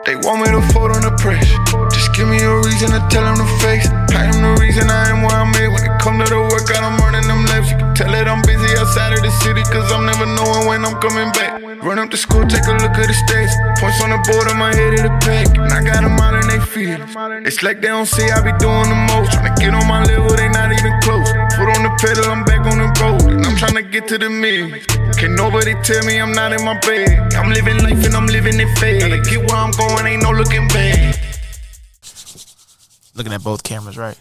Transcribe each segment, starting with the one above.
They want me to fold on the press. Just give me a reason to tell them to face. I am the reason I am where I'm at. When it come to the workout, I'm running them laps. You can tell that I'm busy outside of the city, cause I'm never knowing when I'm coming back. Run up to school, take a look at the stats. Points on the board, on my head of the pack. And I got them out in they feelings. It's like they don't see I be doing the most. Tryna get on my level, they not even close. Foot on the pedal, I'm back on the road. And I'm tryna get to the millions. Can't nobody tell me I'm not in my bed. I'm living life and I'm living it fast. Gotta get where I'm going, ain't no looking back. Looking at both cameras, right?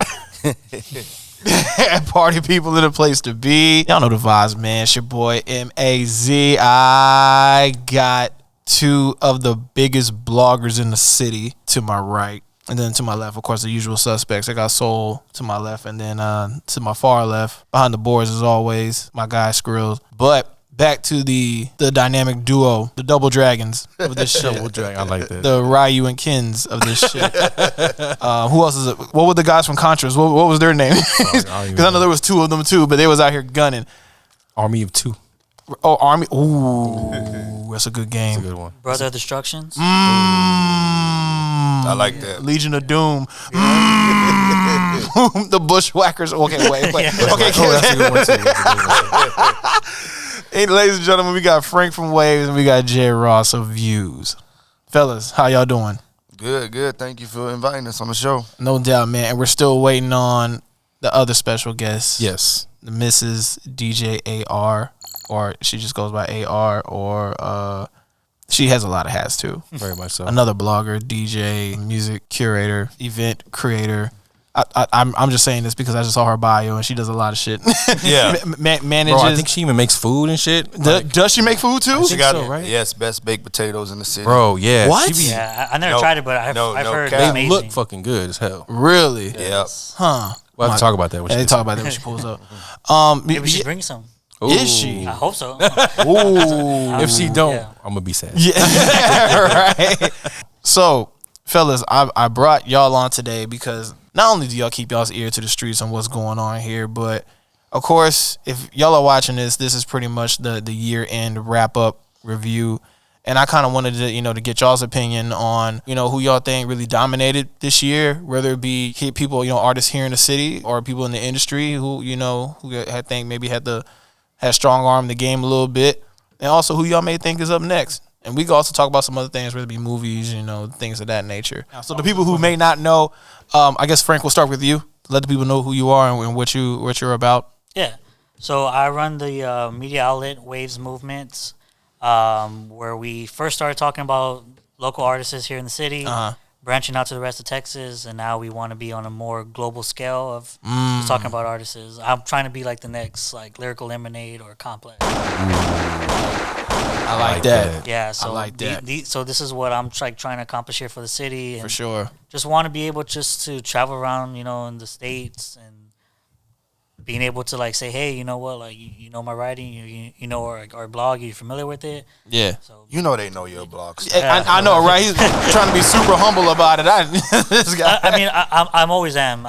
Party people in a place to be. Y'all know the vibes, man. It's your boy MAZI. I got two of the biggest bloggers in the city to my right. And then to my left, of course, the usual suspects. I got Soul to my left. And then to my far left, behind the boards as always, my guy Skrills. But back to the dynamic duo, the double dragons of this shit. Double dragon, I like that. The Ryu and Kins of this shit. Who else is it? What were the guys from Contras? What was their name? Because I know there was two of them too, but they was out here gunning. Army of Two. Oh, Army. Ooh, that's a good game. That's a good one. Brother of Destructions. I like that. Legion of Doom. The Bushwhackers. Okay, wait. Okay, that's a good one too. Hey, ladies and gentlemen, we got Frank from WAVY and we got Jay Ross of VIEWZ. Fellas, how y'all doing? Good. Thank you for inviting us on the show. No doubt, man. And we're still waiting on the other special guest. Yes. The Mrs. DJ AR, or she just goes by AR, or she has a lot of hats too. Very much so. Another blogger, DJ, music curator, event creator. I'm just saying this because I just saw her bio and she does a lot of shit. Yeah. Manages. Bro, I think she even makes food and shit. Does she make food too? She got so, right? Yes, best baked potatoes in the city. Bro, yeah. What? She be, Yeah, I never tried it, but I've heard it's cap. they amazing. look fucking good as hell. Really? Yep. Huh. We'll have to talk about that. They talk about that when she pulls up. Maybe we should bring some. Is she? I hope so. Ooh. If she don't, Yeah. I'm gonna be sad. Yeah. Right. So, fellas, I brought y'all on today because not only do y'all keep y'all's ear to the streets on what's going on here, but of course, if y'all are watching this is pretty much the year-end wrap-up review. And I kind of wanted to, to get y'all's opinion on, who y'all think really dominated this year, whether it be people, artists here in the city or people in the industry who, who I think maybe had strong arm the game a little bit, and also who y'all may think is up next. And we can also talk about some other things, whether it be movies, things of that nature. So the people who may not know, I guess Frank, we'll start with you. Let the people know who you are and what you're about. Yeah. So I run the media outlet WAVY Movements, where we first started talking about local artists here in the city, branching out to the rest of Texas, and now we want to be on a more global scale of just talking about artists. I'm trying to be like the next Lyrical Lemonade or Complex. I like that. Yeah, so I like that. So this is what I'm trying to accomplish here for the city. And For sure. just want to be able just to travel around, in the States and being able to say, hey, you know what, you know my writing, you know our blog, you're familiar with it. Yeah. So You know they know your blogs. I know, right? He's trying to be super humble about it. This guy. I mean, I'm always am.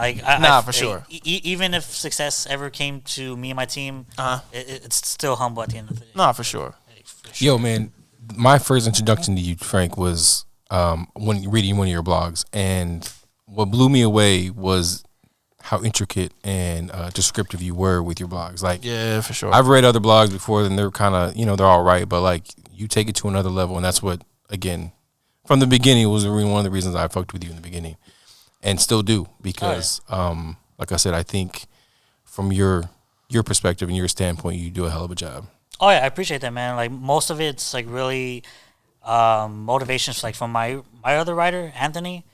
For sure. Even if success ever came to me and my team, it's still humble at the end of the day. Nah, for sure. Yo, man, my first introduction to you, Frank, was when reading one of your blogs, and what blew me away was how intricate and descriptive you were with your blogs. Yeah, for sure. I've read other blogs before, and they're kind of, they're all right, but you take it to another level, and that's what, again, from the beginning, was one of the reasons I fucked with you in the beginning, and still do, because, like I said, I think from your perspective and your standpoint, you do a hell of a job. Oh yeah, I appreciate that, man. Most of it's really motivations from my other writer, Anthony.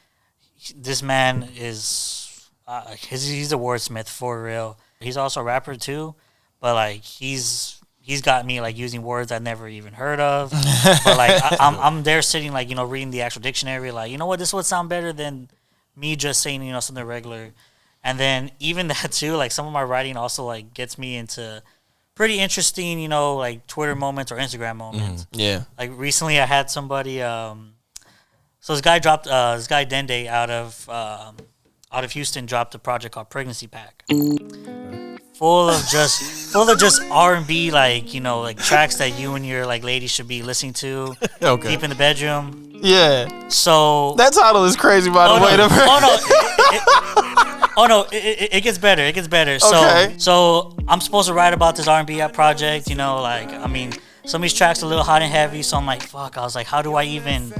This man is he's a wordsmith for real. He's also a rapper too, but he's got me using words I've never even heard of. But I'm there sitting reading the actual dictionary. This would sound better than me just saying something regular. And then even that too, some of my writing also gets me into pretty interesting, Twitter moments or Instagram moments. Yeah. Recently I had somebody, so this guy Dende out of Houston dropped a project called Pregnancy Pack. Full of just R&B, tracks that you and your lady should be listening to. Okay. Deep in the bedroom. Yeah. So That title is crazy, by the way. It gets better. It gets better. Okay. So I'm supposed to write about this R&B project. You know, like I mean, some of these tracks are a little hot and heavy. So I'm like, fuck. I was like, how do I even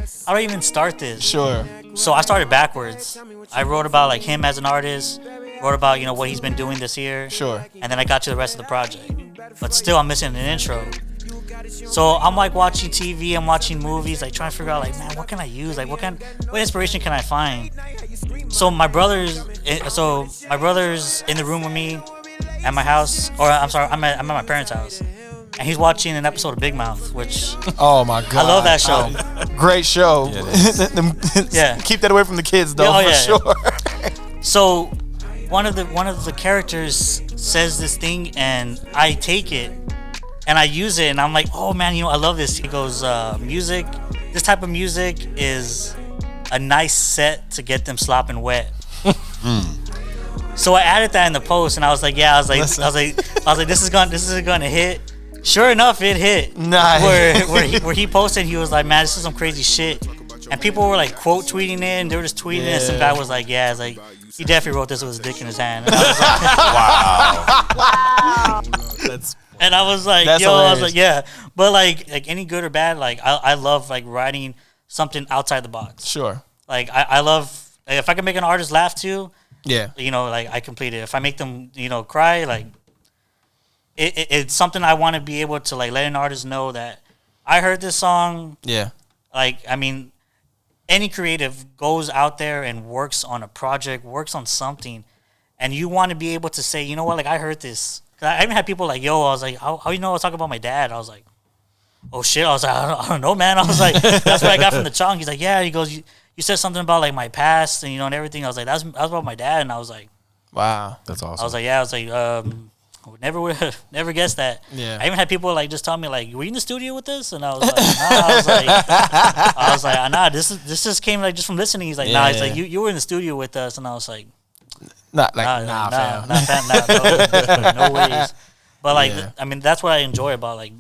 start this? Sure. So I started backwards. I wrote about like him as an artist. Wrote about what he's been doing this year. Sure. And then I got to the rest of the project. But still, I'm missing an intro. So I'm like watching TV, I'm watching movies, like trying to figure out like, man, what can I use? Like what inspiration can I find? So my brother's in the room with me at my house, or I'm sorry, I'm at my parents' house. And he's watching an episode of Big Mouth, which Oh my god. I love that show. Great show. Yeah. Keep that away from the kids though, Yeah, for yeah. sure. So one of the characters says this thing and I take it and I use it and I'm like, oh man, I love this. He goes, music, this type of music is a nice set to get them slopping wet. So I added that in the post and I was like, yeah, I was like, this is gonna hit. Sure enough, it hit. Nice. Where he posted, he was like, man, this is some crazy shit. And people were like quote tweeting it and they were just tweeting it and some guy was like, yeah, it's like, he definitely wrote this with his dick in his hand. And I was like, and I was like, That's yo, hilarious. I was like, yeah. But like any good or bad, like I love like writing something outside the box. Sure. Like I love, if I can make an artist laugh too, Yeah. like I complete it. If I make them, cry, like it's something I want to be able to like let an artist know that I heard this song. Yeah. Like, I mean, any creative goes out there and works on a project, works on something, and you want to be able to say, you know what, like I heard this. 'Cause I even had people like, yo, I was like, how I was talking about my dad? I was like, oh shit. I was like, I don't know, man. I was like, that's what I got from the chunk. He's like, yeah. He goes, you said something about like my past and and everything. I was like, that was about my dad. And I was like, Wow. That's awesome. I was like, yeah. I was like, I would have never guessed that. Yeah. I even had people like just tell me like, were you in the studio with this? And I was like, nah. I was like, nah. This just came like just from listening. He's like, nah. He's like, you were in the studio with us, and I was like, Not like nah, fam. no ways. But like, Yeah. I mean, that's what I enjoy about like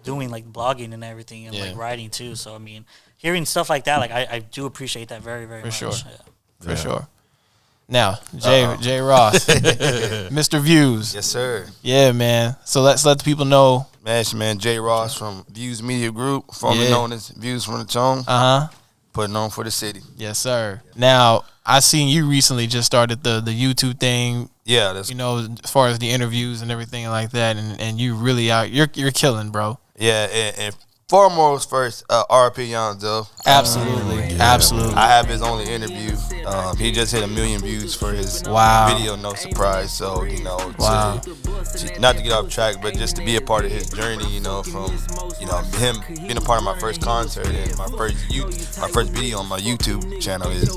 doing like blogging and everything and Yeah. like writing too. So I mean, hearing stuff like that, like I do appreciate that very very much. sure. Yeah. For sure. Now, Jay Ross, Mr. VIEWZ. Yes, sir. Yeah, man. So let's let the people know. Man, Jay Ross from VIEWZ Media Group, formerly Yeah. known as VIEWZ from the Tone, Uh huh. putting on for the city. Yes, sir. Now, I seen you recently just started the YouTube thing. Yeah, that's As far as the interviews and everything like that, and you really you're killing, bro. yeah. And foremost, first, RP Yonzo. Absolutely, absolutely. I have his only interview. He just hit 1 million views for his Wow. video, No Surprise. So, Wow. not to get off track, but just to be a part of his journey, from, him being a part of my first concert and my first video on my YouTube channel is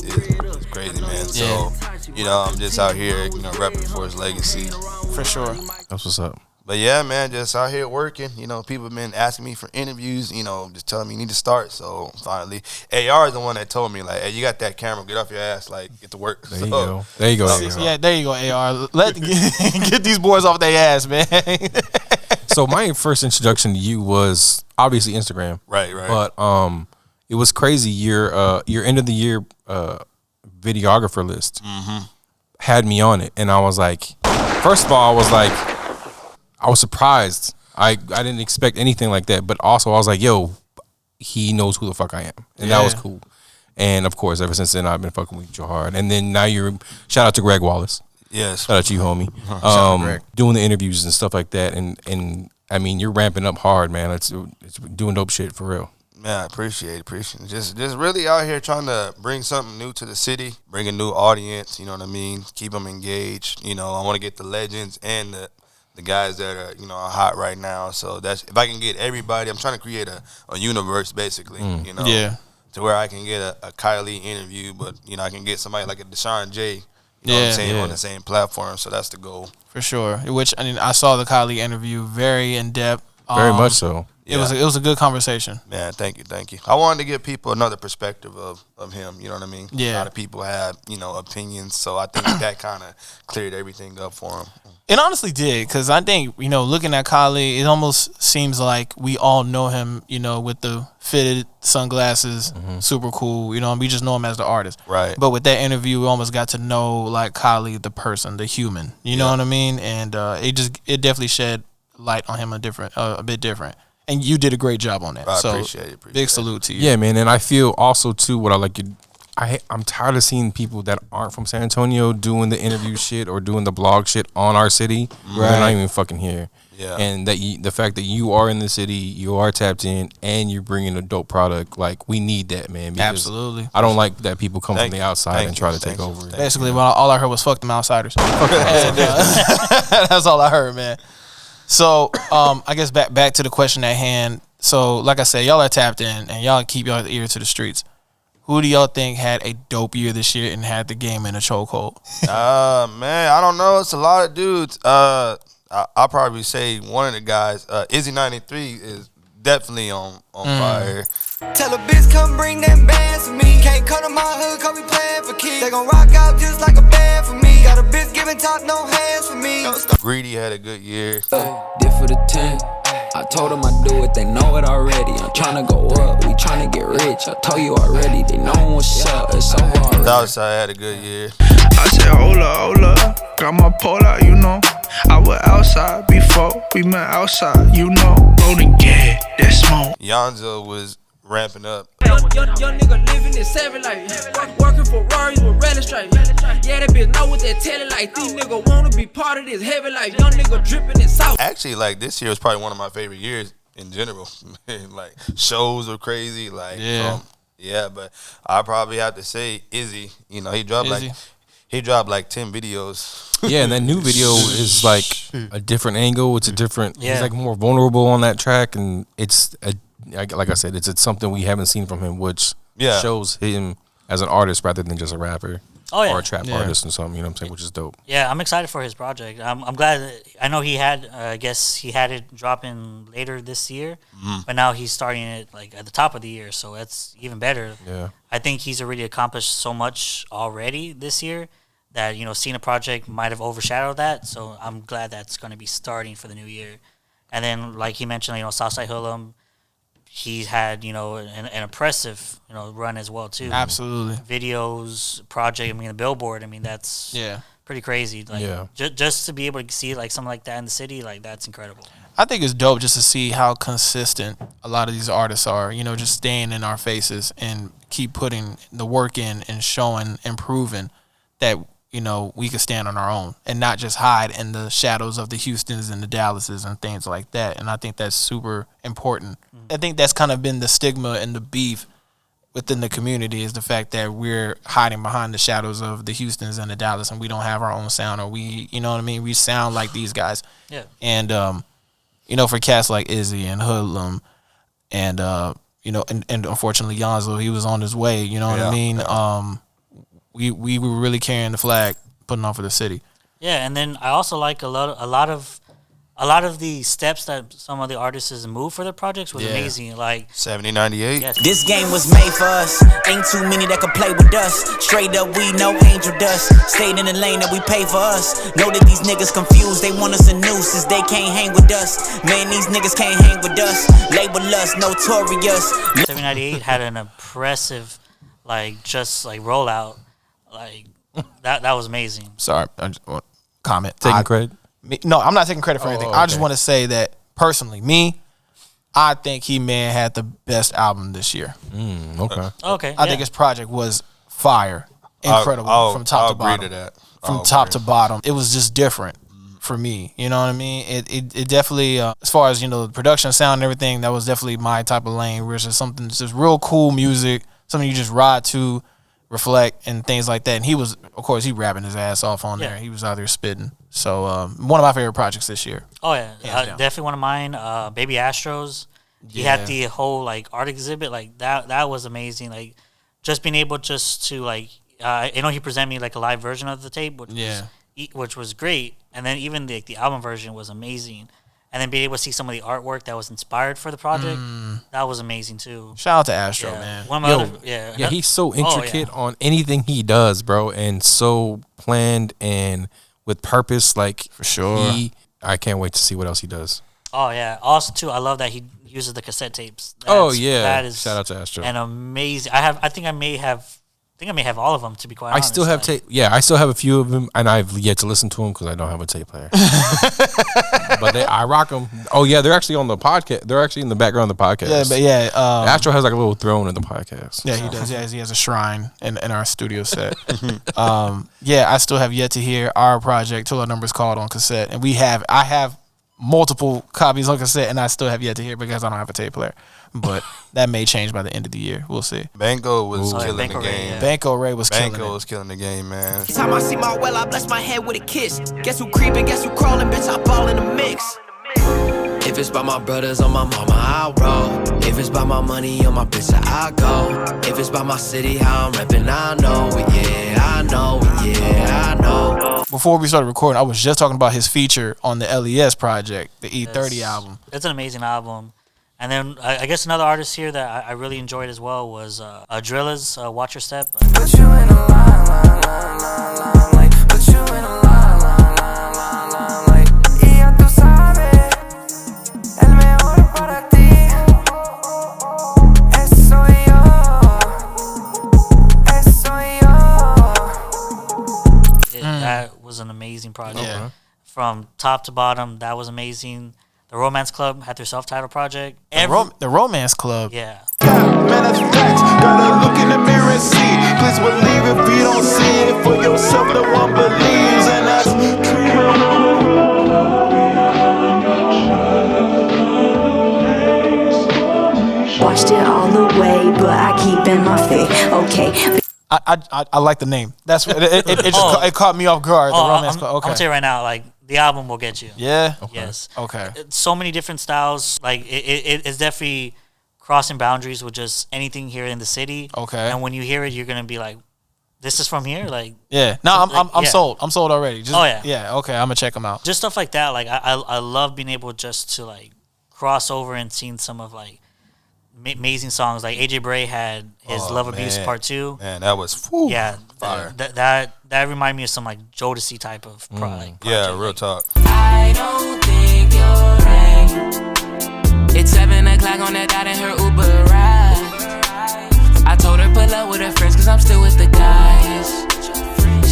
crazy, man. So, I'm just out here, repping for his legacy. For sure. That's what's up. But yeah, man, just out here working. People have been asking me for interviews, just telling me you need to start. So finally, AR is the one that told me, like, hey, you got that camera, get off your ass, like, get to work. There you go. There you go. Yeah, there you go, AR. Get these boys off their ass, man. So my first introduction to you was obviously Instagram. Right. But it was crazy. Your end of the year videographer list had me on it, and I was like, first of all, I was surprised. I didn't expect anything like that, but also I was like, yo, he knows who the fuck I am, and that was cool. And of course, ever since then, I've been fucking with you hard. And then now shout out to Greg Wallace. Yes. Shout out to you, homie. Shout out to Greg. Doing the interviews and stuff like that, and I mean, you're ramping up hard, man. It's doing dope shit for real. Man, I appreciate it. Just really out here trying to bring something new to the city, bring a new audience, you know what I mean? Keep them engaged. I want to get the legends and the guys that are, are hot right now. So that's, if I can get everybody, I'm trying to create a universe, basically, Yeah. to where I can get a Kylie interview, but, I can get somebody like a Deshaun J, what I'm saying, on the same platform. So that's the goal. For sure. Which, I mean, I saw the Kylie interview, very in depth. Very much so. It was a good conversation. Man, thank you. I wanted to give people another perspective of him, you know what I mean? Yeah. A lot of people have, opinions, so I think that kind of cleared everything up for him. It honestly did, because I think, looking at Kali, it almost seems like we all know him, with the fitted sunglasses, super cool. We just know him as the artist. Right. But with that interview, we almost got to know, like, Kali, the person, the human. You know what I mean? And it definitely shed light on him a bit different. And you did a great job on that. I so appreciate it. Big salute to you. Yeah, man. And I feel also, too, what I like you. I'm tired of seeing people that aren't from San Antonio doing the interview shit or doing the blog shit on our city. Right. They're not even fucking here. Yeah. And the fact that you are in the city, you are tapped in, and you're bringing a dope product, like, we need that, man. Absolutely. I don't like that people come from the outside and try to take over. Basically, all I heard was fuck them outsiders. And, that's all I heard, man. So, I guess back to the question at hand. So, like I said, y'all are tapped in, and y'all keep y'all ear to the streets. Who do y'all think had a dope year this year and had the game in a chokehold? Man, I don't know. It's a lot of dudes. I'll probably say one of the guys, Izzy 93, is definitely on fire. Tell a bitch come bring them bands for me. Can't come to my hood cause we playing for keys. They gon' rock out just like a band for me. Got a bitch giving top, no hands for me. Greedy had a good year. Did for the 10. I told them I do it, they know it already. I'm tryna go up, we tryna get rich. I told you already, they know what's up, it's over already. Southside had a good year. I said, hold up, got my pole out, I was outside before we met outside, rolling gas, that smoke. Yonzo was ramping up. Young nigga living this savage life. Working for Rari's with Rally Stripe. Yeah, that bitch know what they telling like. These nigga wanna be part of this heavy life. Young nigga dripping in south. Actually, like, this year was probably one of my favorite years in general. Like, shows were crazy. Like, but I probably have to say Izzy. He dropped like 10 videos. Yeah, and that new video is like a different angle. It's a different. He's like more vulnerable on that track, and it's like I said, it's something we haven't seen from him, which shows him as an artist rather than just a rapper or a trap artist and something. You know what I'm saying? Which is dope. Yeah, I'm excited for his project. I'm glad. I know he had. I guess he had it dropping later this year, but now he's starting it like at the top of the year, so that's even better. Yeah, I think he's already accomplished so much already this year that seeing a project might have overshadowed that. So I'm glad that's going to be starting for the new year. And then, like he mentioned, Southside Hoodlum. He had, an impressive, run as well too. Absolutely. Videos, project. The Billboard. That's pretty crazy. Like, just to be able to see like something like that in the city, like that's incredible. I think it's dope just to see how consistent a lot of these artists are. Just staying in our faces and keep putting the work in and showing and proving that we could stand on our own and not just hide in the shadows of the Houstons and the Dallases and things like that. And I think that's super important. I think that's kind of been the stigma and the beef within the community, is the fact that we're hiding behind the shadows of the Houstons and the Dallas, and we don't have our own sound, or we sound like these guys. Yeah. And, for cats like Izzy and Hoodlum and, and unfortunately Yonzo, he was on his way, what I mean? We were really carrying the flag, putting on for the city. Yeah, and then I also like a lot of the steps that some of the artists moved for their projects was amazing. Like 7098. Yes. This game was made for us. Ain't too many that could play with us. Straight up, we know angel dust. Stayed in the lane that we pay for us. Know that these niggas confused. They want us in nooses. They can't hang with us. Man, these niggas can't hang with us. Label us notorious. 798 had an impressive, rollout. Like that was amazing. Sorry, I just want to comment. Taking credit? No, I'm not taking credit for anything. Okay. I just want to say that personally, I think he had the best album this year. Okay. I think his project was fire, incredible from top to bottom. From top to bottom, it was just different for me. You know what I mean? It definitely, as far as the production, sound, and everything, that was definitely my type of lane. Where it's just something, just real cool music, something you just ride to, reflect, and things like that. And he was, of course, he rapping his ass off on there. He was out there spitting. So one of my favorite projects this year. Oh yeah, definitely one of mine. Baby Astros. He had the whole art exhibit, that was amazing. Like, just being able just to he presented me a live version of the tape, which was great. And then even the album version was amazing. And then being able to see some of the artwork that was inspired for the project, that was amazing too. Shout out to Astro, man. One of my he's so intricate on anything he does, bro, and so planned and with purpose. Like For sure. I can't wait to see what else he does. Oh yeah. Also too, I love that he uses the cassette tapes. That is shout out to Astro. And amazing. I think I may have all of them, to be quite honest. I still have tape. Yeah, I still have a few of them, and I've yet to listen to them because I don't have a tape player. But I rock them. Oh yeah, they're actually on the podcast. They're actually in the background of the podcast. Yeah, but yeah, Astro has like a little throne in the podcast. Yeah, he does. Yeah, he has a shrine in our studio set. Yeah, I still have yet to hear our project Till Our Number's Called on cassette, and I have multiple copies on cassette, and I still have yet to hear because I don't have a tape player. But that may change by the end of the year. We'll see. Banco was killing the game. Banco Ray was killing it. Banco was killing the game, man. Time I see my well, I bless my head with a kiss. Guess who creeping, guess who crawling, bitch, I ball in the mix. If it's by my brothers or my mama, I'll roll. If it's by my money or my bitch, I'll go. If it's by my city, how I'm reppin', I know it, yeah, I know it, yeah, I know. Before we started recording, I was just talking about his feature on the LES project, the E30 album. It's an amazing album. And then I guess another artist here that I really enjoyed as well was Drilla's Watch Your Step. Put you in a line, like, put you in a line, like, y ya tú sabes, el mejor para ti, soy yo. That was an amazing project. Yeah. From top to bottom, that was amazing. The Romance Club had their self-titled project. The Romance Club. Yeah. Man, that's facts. Gotta look in the mirror and see. Please believe if you don't see it for yourself, no one believes, and that's Watched it all the way, but I keep in my faith. Okay. I like the name. That's what it caught me off guard. The Romance Club. I'm Okay. gonna tell you right now, like the album will get you. Yeah. Yes. Okay. It's so many different styles. Like it's definitely crossing boundaries with just anything here in the city. Okay. And when you hear it, you're gonna be like, "This is from here." Like Yeah. No, I'm yeah. sold. I'm sold already. Just, Oh, yeah. Yeah. Okay. I'm gonna check them out. just stuff like that. Like I love being able just to like cross over and seeing some of like amazing songs. Like AJ Bray had his Love Abuse Part 2. Man, that was Yeah, fire. That reminded me of some like Jodeci type of project. Yeah, real talk. I don't think you're right. It's 7 o'clock on that dot in her Uber ride. I told her pull up with her friends cause I'm still with the guys.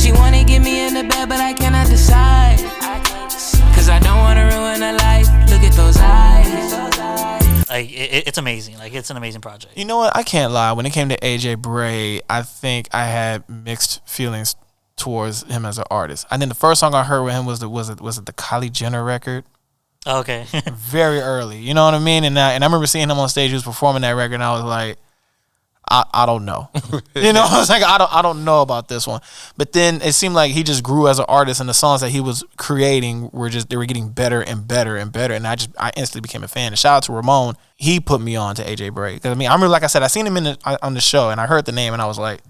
She wanna get me in the bed but I cannot decide. Cause I don't wanna ruin her life. Look at those eyes. Like it's amazing. Like it's an amazing project. You know what? I can't lie. When it came to AJ Bray, I think I had mixed feelings towards him as an artist. I think the first song I heard with him was it the Kylie Jenner record? Okay. Very early. You know what I mean? And I remember seeing him on stage. He was performing that record, and I was like, I don't know. You know, I was like, I don't know about this one. But then it seemed like he just grew as an artist, and the songs that he was creating were getting better and better and better. And I instantly became a fan. And shout out to Ramon. He put me on to AJ Bray. Because I mean, I remember, like I said, I seen him on the show, and I heard the name, and I was like,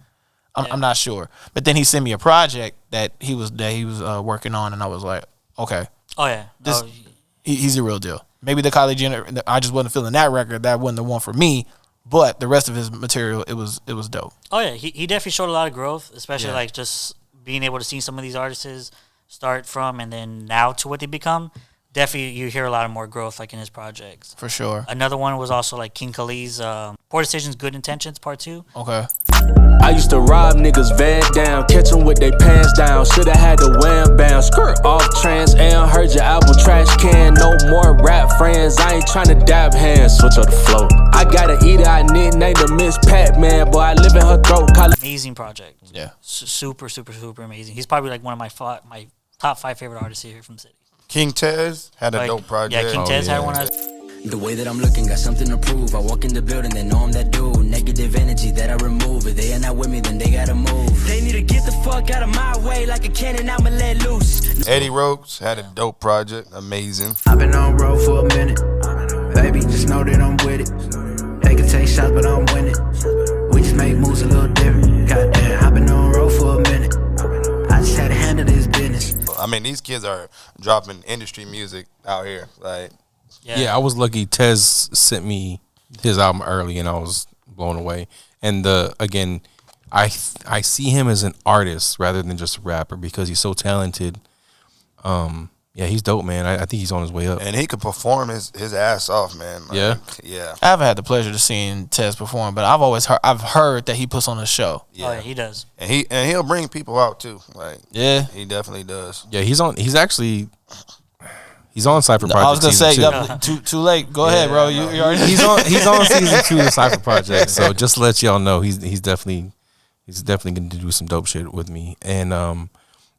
I'm not sure. But then he sent me a project that he was working on, and I was like, okay. Oh yeah. He's a real deal. Maybe the Kylie Jenner, I just wasn't feeling that record. That wasn't the one for me. But the rest of his material, it was dope. Oh yeah, he definitely showed a lot of growth, especially like just being able to see some of these artists start from and then now to what they become. Definitely, you hear a lot of more growth like in his projects. For sure. Another one was also like King Khalid's Poor Decisions, Good Intentions Part 2. Okay. I used to rob niggas van down, catch them with their pants down. Shoulda had the wham bam, skirt off Trans Am. Heard your album trash can, no more rap friends. I ain't tryna dab hands, switch up the flow. I gotta eat it, I nicknamed her Miss Pat-Man. Boy, I live in her throat. Amazing project. Yeah. Super amazing. He's probably like one of my top 5 favorite artists here from the city. King Tez had a dope project. Yeah, King Tez had one. The way that I'm looking, got something to prove. I walk in the building, they know I'm that dude. Negative energy that I remove. If they are not with me, then they gotta move. They need to get the fuck out of my way, like a cannon, I'ma let loose. Eddie Rokes had a dope project. Amazing. I've been on road for a minute. Baby, just know that I'm with it. They can take shots, but I'm winning. We just make moves a little different. Goddamn, I've been on road for a minute. I just had to handle this business. I mean, these kids are dropping industry music out here. Like, yeah, I was lucky. Tez sent me his album early, and I was blown away. And again, I see him as an artist rather than just a rapper because he's so talented Yeah, he's dope, man. I think he's on his way up. And he could perform his ass off, man. Like, Yeah. Yeah. I haven't had the pleasure to seeing Tez perform, but I've heard that he puts on a show. Yeah. Oh, yeah, he does. And he'll bring people out too. Like, Yeah. he definitely does. Yeah, he's on Cypher Project. I was gonna say, season 2. too late. Go ahead, bro. You already He's on season 2 of Cypher Project. So just to let y'all know, he's definitely going to do some dope shit with me. And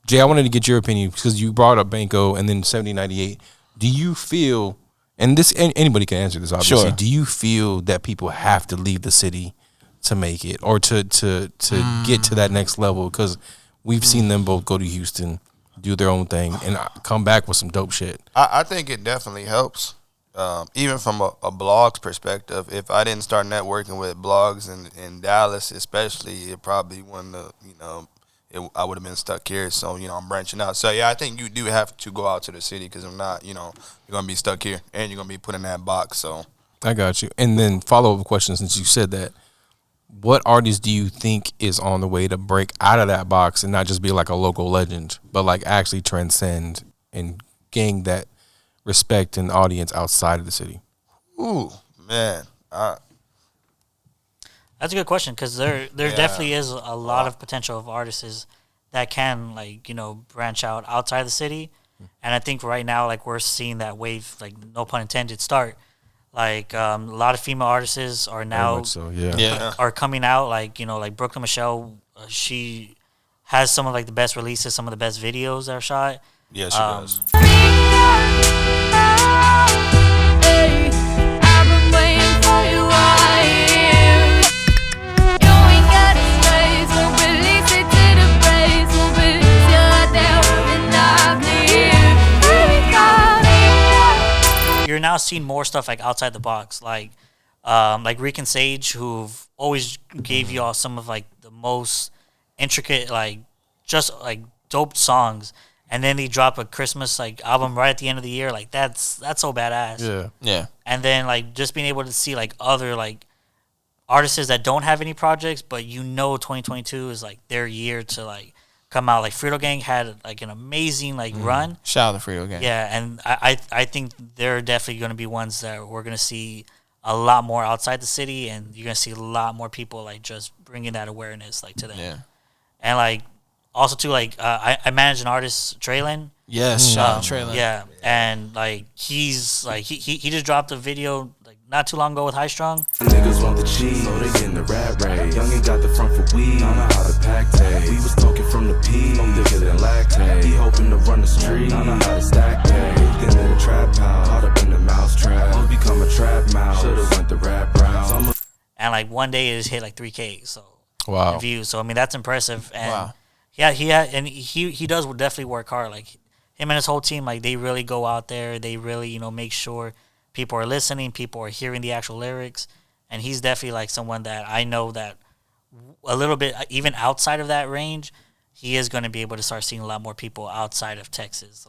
Jay, I wanted to get your opinion because you brought up Banco and then 7098. Do you feel, and this anybody can answer this obviously, Sure. do you feel that people have to leave the city to make it or to get to that next level? Because we've seen them both go to Houston, do their own thing, and come back with some dope shit. I think it definitely helps. Even from a blog's perspective, if I didn't start networking with blogs in Dallas especially, it probably wouldn't have, I would have been stuck here. So, I'm branching out. So, yeah, I think you do have to go out to the city because if not, you're going to be stuck here and you're going to be put in that box. So I got you. And then follow-up question, since you said that, what artist do you think is on the way to break out of that box and not just be like a local legend, but like actually transcend and gain that respect and audience outside of the city? Ooh, man. That's a good question because there definitely is a lot of potential of artists that can branch out outside the city, and I think right now we're seeing that wave, no pun intended, start. A lot of female artists are now are coming out like Brooklyn Michelle. She has some of the best releases, some of the best videos that are shot. Yeah, she does. You're now seeing more stuff outside the box, like Reek and Sage, who've always gave you all some of the most intricate, dope songs, and then they drop a Christmas album right at the end of the year. That's so badass. Yeah. And then just being able to see other artists that don't have any projects, but 2022 is their year to come out. Frito Gang had an amazing run. Shout out to Frito Gang. Yeah, and I think they're definitely going to be ones that we're going to see a lot more outside the city, and you're going to see a lot more people just bringing that awareness to them. Yeah. And also too I manage an artist, Traylon. Yes, shout out Traylon. Yeah, and he's he just dropped a video not too long ago with High Strung. Niggas want the cheese, so they getting the rat race. Youngin' got the front for weed, don't know how to pack tape. We was talking from the P, no thicker than lactate. He hoping to run the street, don't know how to stack tape. Then in the trap house, caught up in the mouse trap. Won't become a trap mouse, should've went the rap route. And one day it hit 3K Wow. views. So I mean that's impressive. And wow. Yeah, he does definitely work hard. Him and his whole team, they really go out there. They really make sure people are listening, people are hearing the actual lyrics, and he's definitely someone that I know that a little bit even outside of that range, he is going to be able to start seeing a lot more people outside of Texas,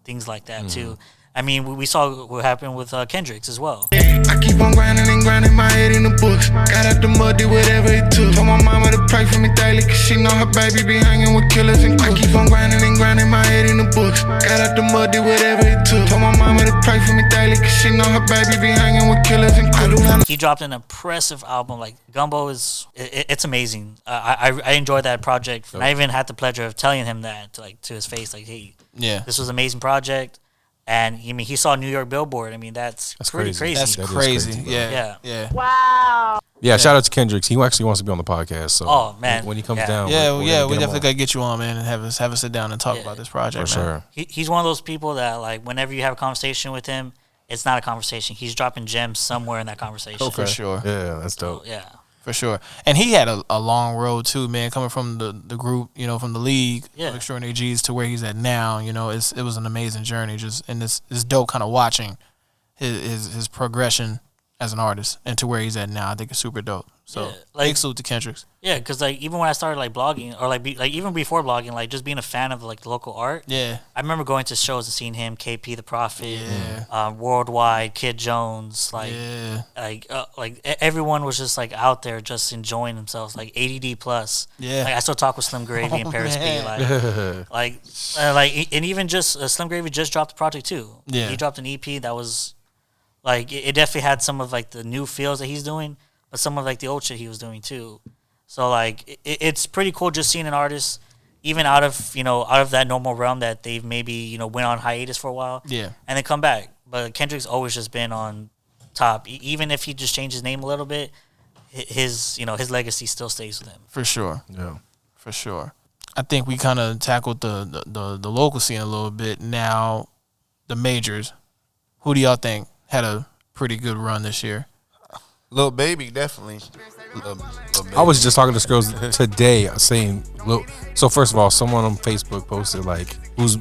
things like that too. I mean, we saw what happened with Kendricks as well. I keep on grinding and grinding, my head in the books. Got out the mud, did whatever it took. Told my mama to pray for me daily, cause she know her baby be hanging with killers and crooks. I keep on grinding and grinding, my head in the books. Got out the mud, did whatever it took. Told my mama to pray for me daily, cause she know her baby be hanging with killers and crooks. He dropped an impressive album. Gumbo it's amazing. I enjoyed that project. And I even had the pleasure of telling him that to his face, hey, this was an amazing project. And he saw New York Billboard. I mean, that's pretty crazy. That's crazy. Yeah. Wow. Yeah, shout out to Kendricks. He actually wants to be on the podcast. So oh man, when he comes down, we definitely gotta get you on, man, and have us sit down and talk about this project. For man. sure. He's one of those people that whenever you have a conversation with him, it's not a conversation. He's dropping gems somewhere in that conversation. Oh, for sure. Yeah, that's dope. So, yeah. For sure. And he had a long road too, man, coming from the group, from the league of Extraordinary G's to where he's at now. It was an amazing journey. And it's dope kind of watching his progression as an artist and to where he's at now. I think it's super dope. So Yeah, like- big salute to Kendricks. Yeah, because like even when I started like blogging or like even before blogging, like just being a fan of like the local art. Yeah. I remember going to shows and seeing him, KP the Prophet, Yeah. Worldwide, Kid Jones, like Yeah. everyone was just like out there just enjoying themselves, like ADD plus. Yeah. Like I still talk with Slim Gravy and Paris P. man. And even just Slim Gravy just dropped a project too. Yeah. He dropped an EP that was like it definitely had some of like the new feels that he's doing, but some of like the old shit he was doing too. So like it's pretty cool just seeing an artist even out of that normal realm that they've maybe went on hiatus for a while, Yeah. and then come back. But Kendrick's always just been on top, even if he just changed his name a little bit. His legacy still stays with him. For sure. Yeah. For sure. I think we kind of tackled the local scene a little bit. Now, the majors. Who do y'all think had a pretty good run this year? Lil Baby, definitely. Lil Baby. I was just talking to this girls today saying, look, so first of all, someone on Facebook posted like, who's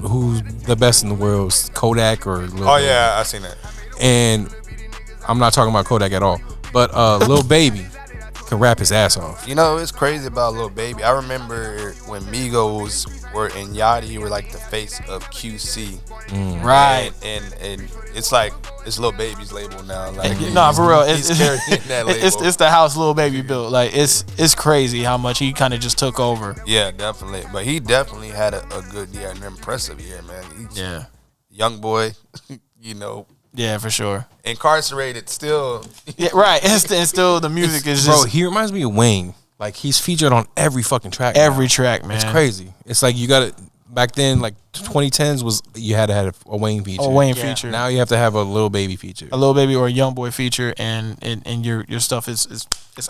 the best in the world, Kodak or Lil Oh Baby? yeah, I seen that. And I'm not talking about Kodak at all, but Lil Baby can rap his ass off. You know, it's crazy about Lil Baby. I remember when Migos were in Yachty, were like the face of QC. Right. And it's like it's Lil Baby's label now. Like No, for real. he's carrying that label. It's the house Lil Baby built. Like it's crazy how much he kind of just took over. Yeah, definitely. But he definitely had a good year, an impressive year, man. He's young boy, Yeah, for sure. incarcerated still. Yeah, right. And still the music is Bro, just he reminds me of Wayne. Like he's featured on every fucking track. every now. track, man. It's crazy. It's like you got it back then. Like 2010s was you had to have a Wayne feature. A Wayne feature. Now you have to have a Lil Baby feature. A Lil Baby or a Young Boy feature, and your stuff is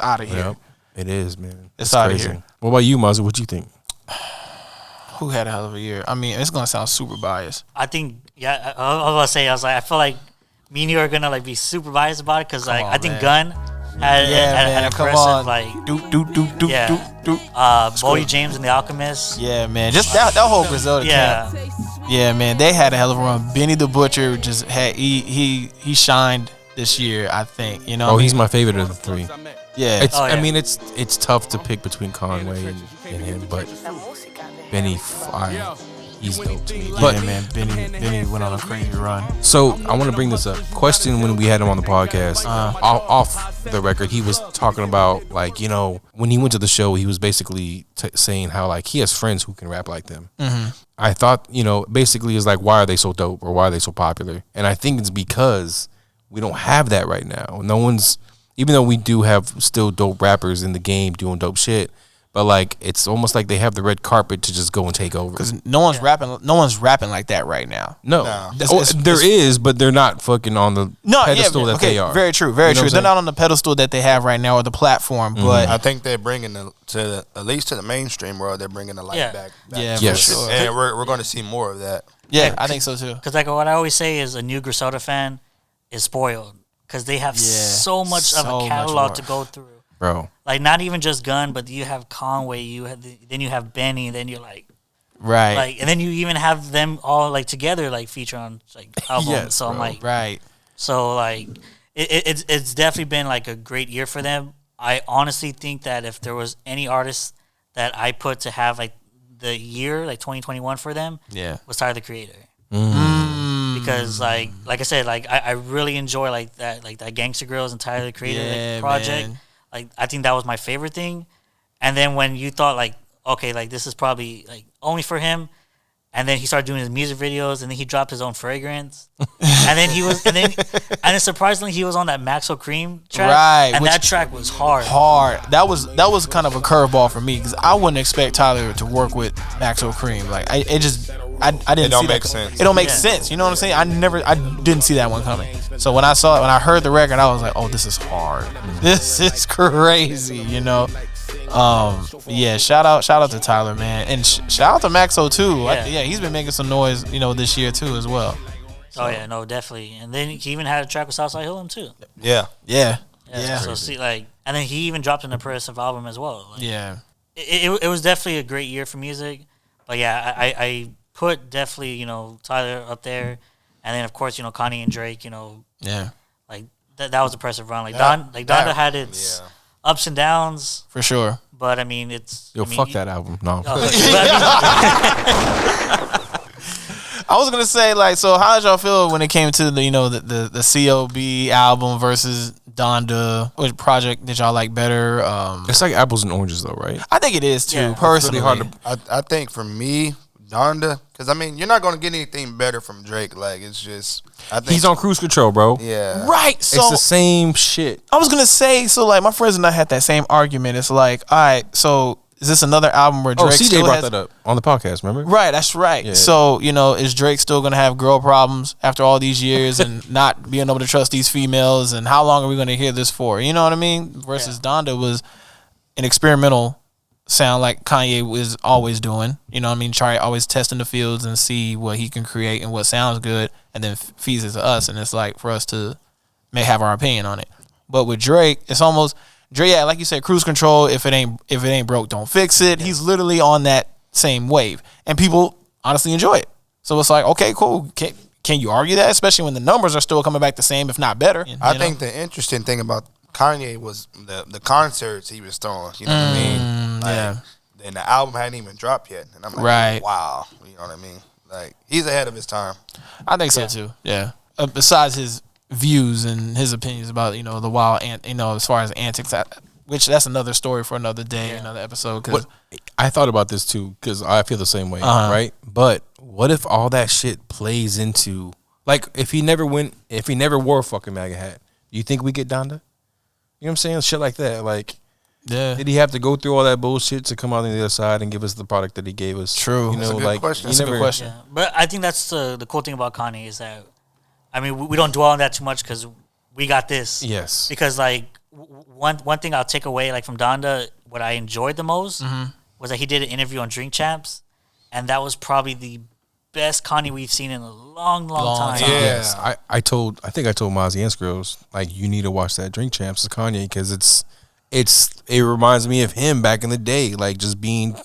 out of here. Yep. It is, man. It's outta crazy. here. What about you, Mazzi? What you think? Who had a hell of a year? I mean, it's gonna sound super biased. I think I was gonna say I feel like me and you are gonna like be super biased about it because like on, I think man. Gun had an impressive like Bodie James and the Alchemist. Yeah, man. Just that whole Griselda camp. Yeah, man. They had a hell of a run. Benny the Butcher just had he shined this year. I think He's my favorite of the three. Yeah. It's I mean it's tough to pick between Conway and him, but Benny, he's dope to me. But yeah, man. Benny went on a crazy run. so I want to bring this up. Question when we had him on the podcast, off the record, he was talking about like when he went to the show, he was basically saying how like he has friends who can rap like them. Mm-hmm. I thought basically is like why are they so dope or why are they so popular? And I think it's because we don't have that right now. No one's even though we do have still dope rappers in the game doing dope shit. But like it's almost like they have the red carpet to just go and take over. Because no one's rapping. No one's rapping like that right now. No, there is, but they're not fucking on the pedestal that they are. Very true. Very You know true. what They're I'm not on the pedestal that they have right now or the platform. But I think they're bringing to at least to the mainstream world. They're bringing the light back. Yeah, to yes. it. For sure. And we're going to see more of that. Yeah, I think so too. Because like what I always say is a new Griselda fan is spoiled because they have so much of a catalog to go through. Bro, like not even just Gun, but you have Conway, then you have Benny, then you're like, right, and then you even have them all like together, like feature on like albums. So I'm like, right. So like, it's definitely been like a great year for them. I honestly think that if there was any artist that I put to have like the year like 2021 for them, was Tyler the Creator. Because like I said, like I really enjoy like that Gangsta Grills and Tyler the Creator project. Man. Like I think that was my favorite thing. And then when you thought like, okay, like this is probably like only for him, and then he started doing his music videos, and then he dropped his own fragrance, and then surprisingly he was on that Maxwell Cream track, right? And that track was hard. That was kind of a curveball for me because I wouldn't expect Tyler to work with Maxwell Cream. Like I didn't. It don't make sense. It don't make sense. You know what I'm saying? I didn't see that one coming. So when I heard the record, I was like, oh, this is hard. This is crazy. Yeah. Shout out to Tyler, man, and shout out to Maxo too. Yeah, he's been making some noise, this year too as well. So. Oh yeah, no, definitely. And then he even had a track with Southside Hillum too. Yeah. So see, like, and then he even dropped an impressive album as well. Like, yeah. It was definitely a great year for music, but yeah, I put definitely Tyler up there, and then of course Kanye and Drake, yeah, like that was impressive run. Like Yeah. Donda had its ups and downs For sure. but I mean it's fuck that album. No. I was gonna say, like, so how did y'all feel when it came to the, you know, the COB album versus Donda? Which project did y'all like better? It's like apples and oranges, though, right? I think it is too. Yeah. Personally, It's really hard I think for me, Donda, because I mean, you're not gonna get anything better from Drake. Like it's just, I think He's on cruise control, bro. Yeah, right. So It's the same shit. I was gonna say, so like my friends and I had that same argument. It's like, all right, so is this another album where Drake CJ still brought has, that up on the podcast, remember? Right, that's right. Yeah. So, you know, is Drake still gonna have girl problems after all these years and not being able to trust these females? And how long are we gonna hear this for? You know what I mean? Versus Donda was an experimental sound like Kanye was always doing. You know what I mean? Try always testing the fields and see what he can create and what sounds good, and then feeds it to us. And it's like for us to may have our opinion on it. But with Drake, it's almost Drake, yeah, like you said, cruise control. If it ain't broke, don't fix it. He's literally on that same wave, and people honestly enjoy it. So it's like, okay, cool. Can you argue that? Especially when the numbers are still coming back the same, if not better. I think the interesting thing about Kanye was the concerts he was throwing. You know what I mean? Like, yeah. And the album hadn't even dropped yet, and I'm like, Right. wow. You know what I mean? Like he's ahead of his time. I think so too. Yeah. Besides his views and his opinions about, you know, the wild you know, as far as antics, which that's another story for another day, another episode. Cause I thought about this too because I feel the same way, right? But what if all that shit plays into, like, if he never wore a fucking MAGA hat, do you think we get Donda? You know what I'm saying? Shit like that. Like, did he have to go through all that bullshit to come out on the other side and give us the product that he gave us? True. You know, That's a good like, question. That's a good question. Yeah. But I think that's the cool thing about Kanye is that, I mean, we don't dwell on that too much because we got this. Yes. Because like one thing I'll take away like from Donda, what I enjoyed the most was that he did an interview on Drink Champs, and that was probably the best Kanye we've seen in a long time. Yes. I think I told MAZI and Skrills, like, you need to watch that Drink Champs of Kanye because it reminds me of him back in the day, like just being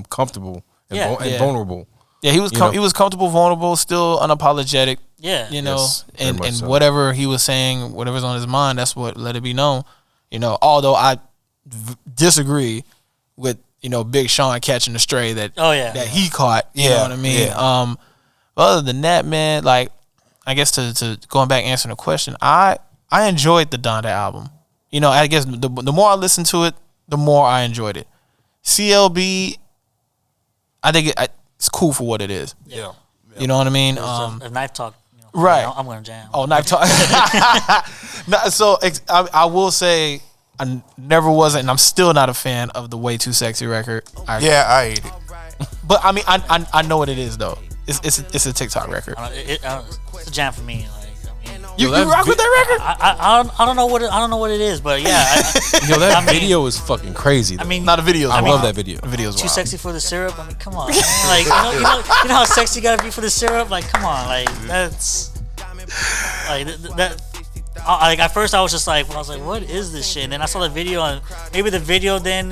comfortable and vulnerable. Yeah, he was he was comfortable, vulnerable, still unapologetic. Yeah, you know, Yes, very and much so. whatever he was saying, whatever's on his mind, that's what let it be known. You know, although I disagree with, you know, Big Sean catching the stray that he caught. You know what I mean? Yeah. Other than that, man, like, I guess to going back answering the question, I enjoyed the Donda album. You know, I guess the more I listened to it, the more I enjoyed it. CLB, I think it's cool for what it is. Yeah. You know what I mean? A Knife Talk. You know, Right. I'm going to jam. Oh, Knife Talk. No, so I will say I never was, and I'm still not a fan of the Way Too Sexy record. I hate it. But I mean, I know what it is though. It's a TikTok record. It's a jam for me. Like, I mean, You rock with that record? I don't know what it is, but yeah. That video is fucking crazy. Though. I mean, Not a video. I love that video. The video's Too wild. sexy for the syrup. I mean, come on, man. Like, you know how sexy you gotta be for the syrup. Like, come on, like that's like that. Like at first I was just like, what is this shit? And then I saw the video, and maybe the video then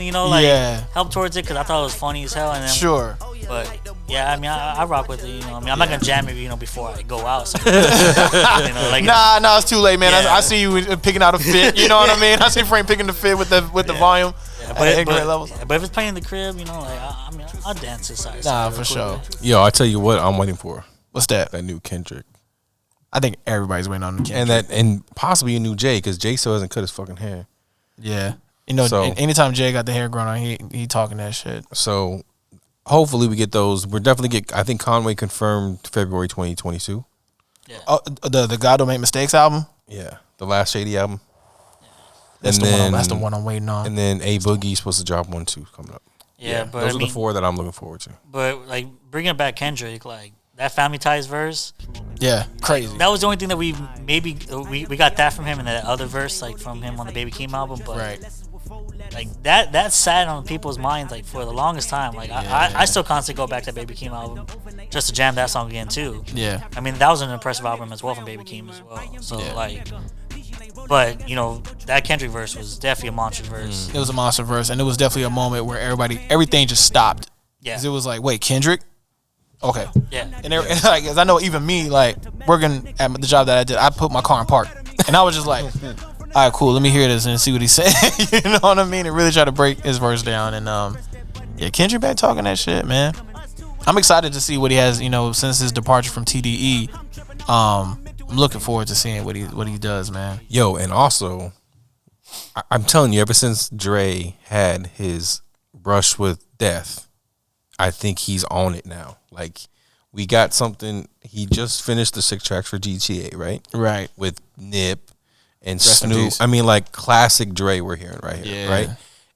helped towards it because I thought it was funny as hell. And then, Sure. But yeah, I mean, I rock with it. You know, I mean, I'm not gonna jam it, before I go out. So, like Nah, it's too late, man. Yeah. I see you picking out a fit. You know what I mean? I see Frank picking the fit with the volume. Yeah, at great levels. But if it's playing in the crib, like I mean, I'll dance inside. Nah, for sure. Yo, I tell you what, I'm waiting for What's that? that new Kendrick. I think everybody's waiting on the Kendrick. And possibly a new Jay because Jay still hasn't cut his fucking hair. Yeah. You know, So- anytime Jay got the hair grown on, he talking that shit. So hopefully we get those. We're definitely I think Conway confirmed February 2022. Oh, the God Don't Make Mistakes album. Yeah, the last Shady album. That's And the one. then- That's the one I'm waiting on. And then A Boogie's supposed to drop 1 2 coming up. Yeah, but those are the 4 that I'm looking forward to. But like bringing back Kendrick, like that Family Ties verse. Yeah, crazy. That was the only thing that we got that from him, and that other verse like from him on the Baby Keem album. But Right. like that sat on people's minds like for the longest time. Like I still constantly go back to that Baby Keem album just to jam that song again too. Yeah. I mean that was an impressive album as well from Baby Keem as well. So but that Kendrick verse was definitely a monster verse. It was a monster verse, and it was definitely a moment where everything just stopped. Yeah. 'Cause it was like, wait, Kendrick? Okay. Yeah. And like, 'cause I know even me, like working at the job that I did, I put my car in park. And I was just like, all right, cool. Let me hear this and see what he's saying. You know what I mean? And really try to break his verse down. And yeah, Kendrick back talking that shit, man. I'm excited to see what he has. You know, since his departure from TDE, I'm looking forward to seeing what he does, man. Yo, and also, I'm telling you, ever since Dre had his brush with death, I think he's on it now. Like, we got something. He just finished the 6 tracks for GTA, right? Right. With Nip and Rest in Snoop. peace. I mean, like, classic Dre we're hearing right here, right?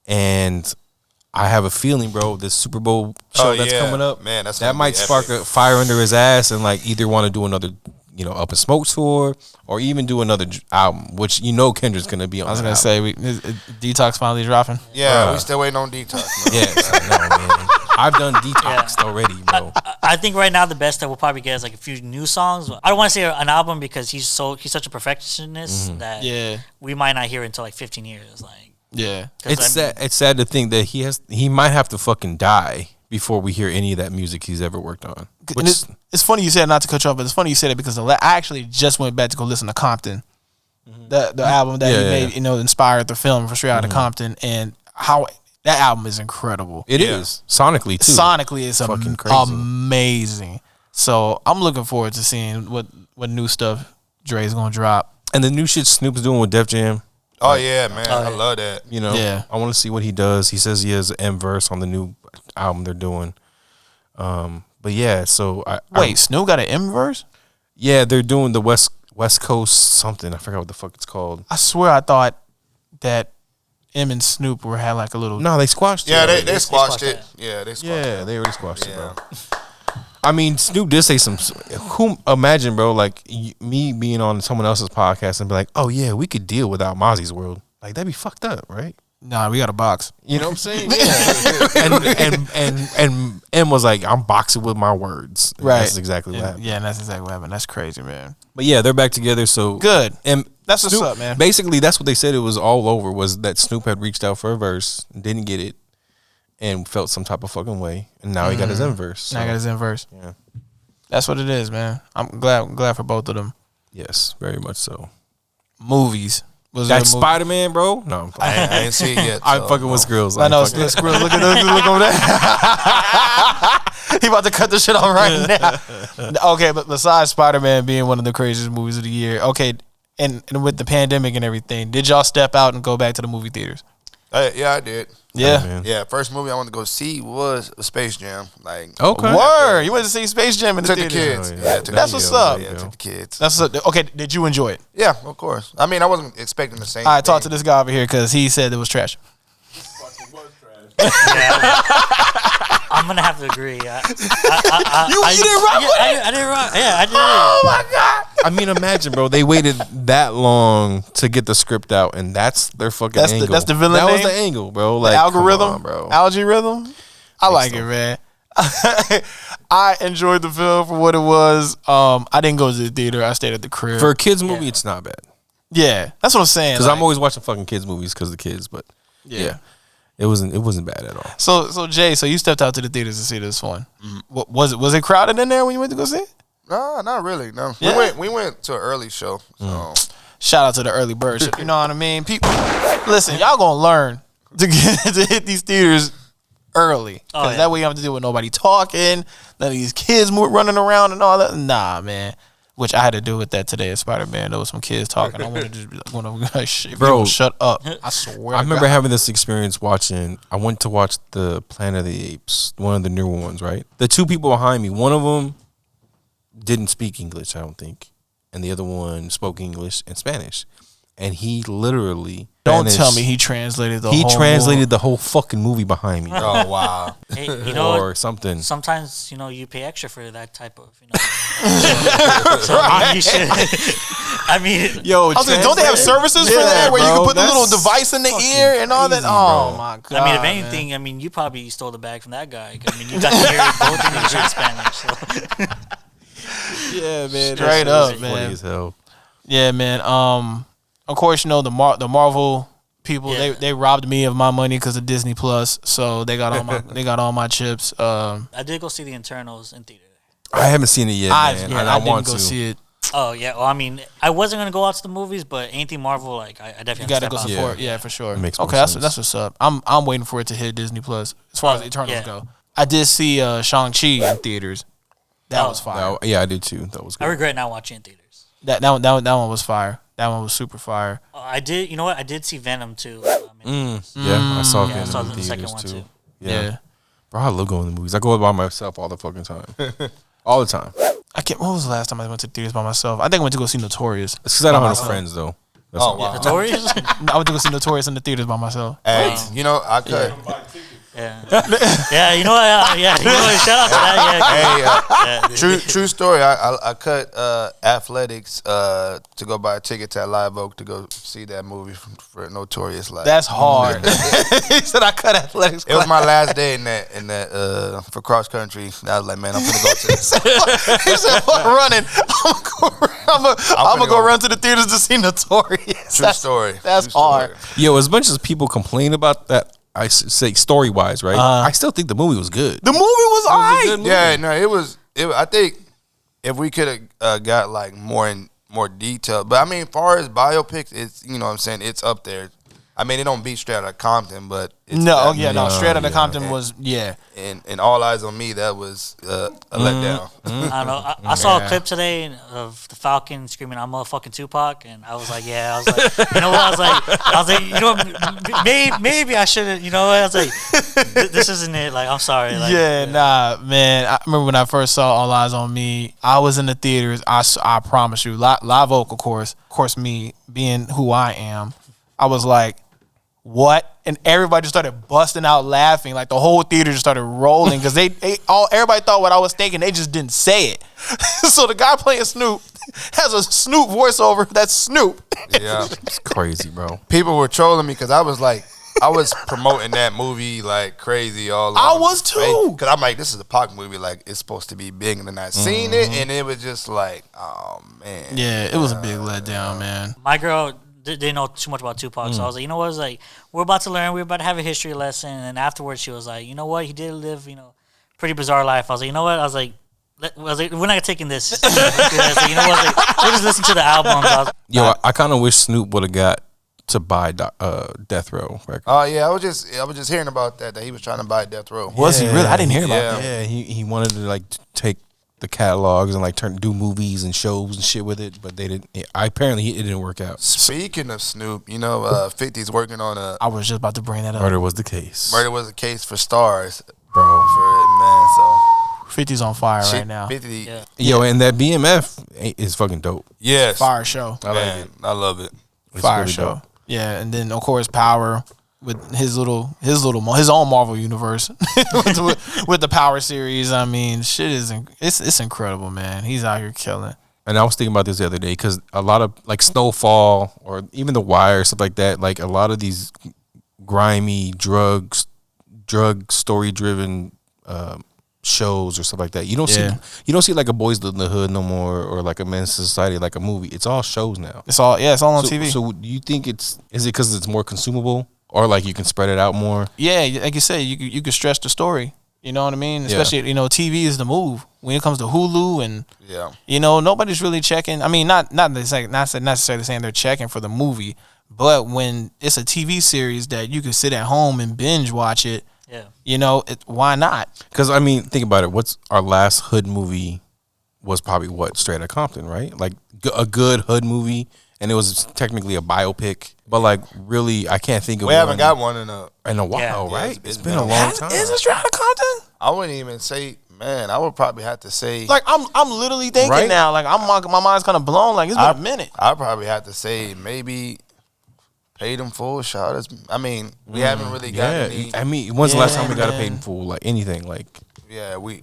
And I have a feeling, bro, this Super Bowl show that's coming up, man, that might spark a fire under his ass, and like either want to do another, you know, Up in Smoke tour, or even do another album, which you know Kendrick's gonna be on. I was gonna say, Detox finally dropping. Yeah, we still waiting on Detox. Yes, I know, man. I've done Detox already, bro. I think right now the best that we'll probably get is like a few new songs. I don't want to say an album because he's such a perfectionist that we might not hear until like 15 years. Like, yeah, it's sad to think that he might have to fucking die before we hear any of that music he's ever worked on. It's funny you said, not to cut you off, but it's funny you said it because I actually just went back to go listen to Compton, the album that he made, you know, inspired the film for Straight Outta Compton, and how that album is incredible. It is sonically too. Sonically, it's fucking crazy, amazing. So I'm looking forward to seeing what new stuff Dre's gonna drop, and the new shit Snoop's doing with Def Jam. Oh yeah, man, I love that. You know, I want to see what he does. He says he has an M verse on the new album they're doing. But yeah, so Snoop got an M verse? Yeah, they're doing the West Coast something. I forgot what the fuck it's called. I swear I thought that M and Snoop had like a little. No, they squashed it. Yeah, they squashed it. Yeah, they squashed it. Yeah, they already squashed it, bro. I mean, Snoop did say some. Imagine, bro, like me being on someone else's podcast and be like, "Oh yeah, we could deal without Mozzie's world." Like that'd be fucked up, right? Nah, we got a box. You know what I'm saying? Yeah. and M was like, "I'm boxing with my words." And right. That's exactly what happened. Yeah, and that's exactly what happened. That's crazy, man. But yeah, they're back together. So good. And that's what's up, man. Basically, that's what they said. It was all over. Was that Snoop had reached out for a verse, didn't get it, and felt some type of fucking way, and now he got his M verse. So. Now he got his M verse. Yeah. That's what it is, man. I'm glad for both of them. Yes, very much so. Movies. Was that Spider-Man, bro? No, I ain't seen it yet. I'm fucking with Skrills. I know Skrills. Look over there. He about to cut the shit off right now. Okay, but besides Spider-Man being one of the craziest movies of the year, okay, and with the pandemic and everything, did y'all step out and go back to the movie theaters? Yeah, I did. Yeah, yeah. First movie I wanted to go see was Space Jam. Like, okay, word. You went to see Space Jam in the theater? The kids. Yeah, that's what's up. Yeah, took the kids. That's okay. Did you enjoy it? Yeah, of course. I mean, I wasn't expecting the same. I talked to this guy over here because he said it was trash. I'm gonna have to agree. You didn't rock with it? I didn't rock. Yeah, I did. Oh my god! I mean, imagine, bro. They waited that long to get the script out, and that's their fucking angle. That's the villain That name? was the angle, bro. Like, the algorithm, come on, bro. Algorithm. I like it, man. I enjoyed the film for what it was. I didn't go to the theater. I stayed at the crib. For a kids movie, it's not bad. Yeah, that's what I'm saying. Because I'm always watching fucking kids movies because of the kids, but yeah. It wasn't bad at all. So Jay, you stepped out to the theaters to see this one. What was it crowded in there when you went to go see it? No, not really. No, Yeah. we went to an early show. So. Shout out to the early bird shit. You know what I mean? People, listen, y'all gonna learn to hit these theaters early because that way you don't have to deal with nobody talking, none of these kids running around and all that. Nah, man. Which I had to do with that today at Spider-Man. There was some kids talking. I want to just be like, shit, bro, shut up. I swear. I remember having this experience watching. I went to watch the Planet of the Apes, one of the newer ones, right? The two people behind me, one of them didn't speak English, I don't think, and the other one spoke English and Spanish. And he literally tell me he translated the whole fucking movie behind me. Oh wow. Hey, you know, or something. Sometimes, you pay extra for that type of, so you should. I mean, yo, don't they have services for that where you can put the little device in the ear and all that? Oh my god. I mean, if anything, you probably stole the bag from that guy. I mean, you got to hear both English and Spanish. So. Yeah, man. Straight up, man. Funny as hell. Yeah, man. Of course, the Marvel people they robbed me of my money because of Disney Plus, so they got all my chips. I did go see the Internals in theater. I haven't seen it yet, man. I didn't want go to see it. Oh yeah, well I mean, I wasn't gonna go out to the movies, but anything Marvel, like I definitely You gotta step go out. support, yeah, for sure. It makes more Okay, sense. that's what's up. I'm waiting for it to hit Disney Plus. As far as Eternals yeah. go, I did see Shang-Chi in theaters. That was fire. Yeah, I did too. That was good. I regret not watching in theaters. That one was fire. That one was super fire. I did. You know what? I did see Venom too. Yeah, I saw Yeah, I Venom saw in the second theaters one, too. too. Yeah. Bro, I love going to the movies. I go by myself all the fucking time. All the time. I can't. When was the last time I went to theaters by myself? I think I went to go see Notorious. It's because I don't have no friends, though. That's all. wow. Notorious. I went to go see Notorious in the theaters by myself. Hey, you know, I could. Yeah. Yeah. You know what? Yeah. You know what? Shout out to that. Yeah. Hey, true story. I cut athletics to go buy a ticket to Live Oak to go see that movie for Notorious. Like That's hard. He said I cut athletics. it was my last day in that for cross country. I was like, man, I'm gonna go to this. He said, "Fuck running. I'm gonna go run to the theaters to see Notorious." True story. That's True story. hard. Yo, as much as people complain about that, I say story wise, right? I still think the movie was good. The movie was alright. Yeah, no, it was. I think if we could have got like more detail, but I mean, as far as biopics, it's what I'm saying, it's up there. I mean, it don't beat Straight Outta Compton, but it's Straight Outta Compton was And All Eyes on Me, that was a letdown. I don't know. I saw a clip today of the Falcon screaming, "I'm motherfucking Tupac," and I was like, "Yeah." I was like, you know what? I was like, you know, maybe I shouldn't. You know what? I was like, this isn't it. Like, I'm sorry. Like, nah, man. I remember when I first saw All Eyes on Me. I was in the theaters. I promise you, Live Oak, of course, me being who I am, I was like, what? And everybody just started busting out laughing. Like the whole theater just started rolling because everybody thought what I was thinking. They just didn't say it. So the guy playing Snoop has a Snoop voiceover. That's Snoop. Yeah, It's crazy, bro. people were trolling me because I was promoting that movie like crazy all I along. was too. Because I'm like, this is a Pac movie. Like, it's supposed to be big, and then I seen it, and it was just like, oh man. Yeah, it was a big letdown, man. my girl didn't know too much about Tupac, so I was like, you know what? I was like, we're about to learn. We're about to have a history lesson, and afterwards, she was like, you know what? He did live, pretty bizarre life. I was like, you know what? I was like, we're not taking this. I was like, you know what? I was like, we'll just listen to the albums. Yo, I kind of wish Snoop would have got to buy Death Row record. Oh yeah, I was just hearing about that he was trying to buy Death Row. Was he really? I didn't hear about that. Yeah, he wanted to like take the catalogs and like do movies and shows and shit with it, but they didn't. Apparently, it didn't work out. Speaking of Snoop, 50's working on I was just about to bring that up. Murder Was the Case. Murder Was a Case for Stars, Bro. For it, man. So 50's on fire shit, right now. 50, Yeah. Yo, and that BMF is fucking dope. yes, Fire show. I like man, it. I love it. It's Fire really show. dope. Yeah, and then of course Power with his own Marvel universe with the Power series. I mean, shit is it's incredible, man. He's out here killing. And I was thinking about this the other day because a lot of like Snowfall or even The Wire, stuff like that, like a lot of these grimy drug story driven shows or stuff like that. You don't see like a Boys in the Hood no more or like a Men's Society, like a movie. It's all shows now. It's all on So, TV. so do you think is it because it's more consumable or like you can spread it out more? Yeah, like you said, you could stretch the story. You know what I mean? Especially TV is the move when it comes to Hulu and nobody's really checking. I mean, not necessarily saying they're checking for the movie, but when it's a TV series that you can sit at home and binge watch it. Yeah. Why not? Because I mean, think about it. What's our last hood movie was probably Straight Outta Compton, right? Like a good hood movie, and it was technically a biopic. But like, really, I can't think of. We haven't got one in a while, right? It's It's been a long time. Is it Straight Outta Compton? I wouldn't even say, man. I would probably have to say, Like I'm literally thinking Right? now. Like my mind's kind of blown. Like it's been a minute. I'd probably have to say maybe Paid in Full, Shot Us. I mean, we haven't really got any. I mean, when's the last time we got a man. paid in full? Like anything, like. Yeah, we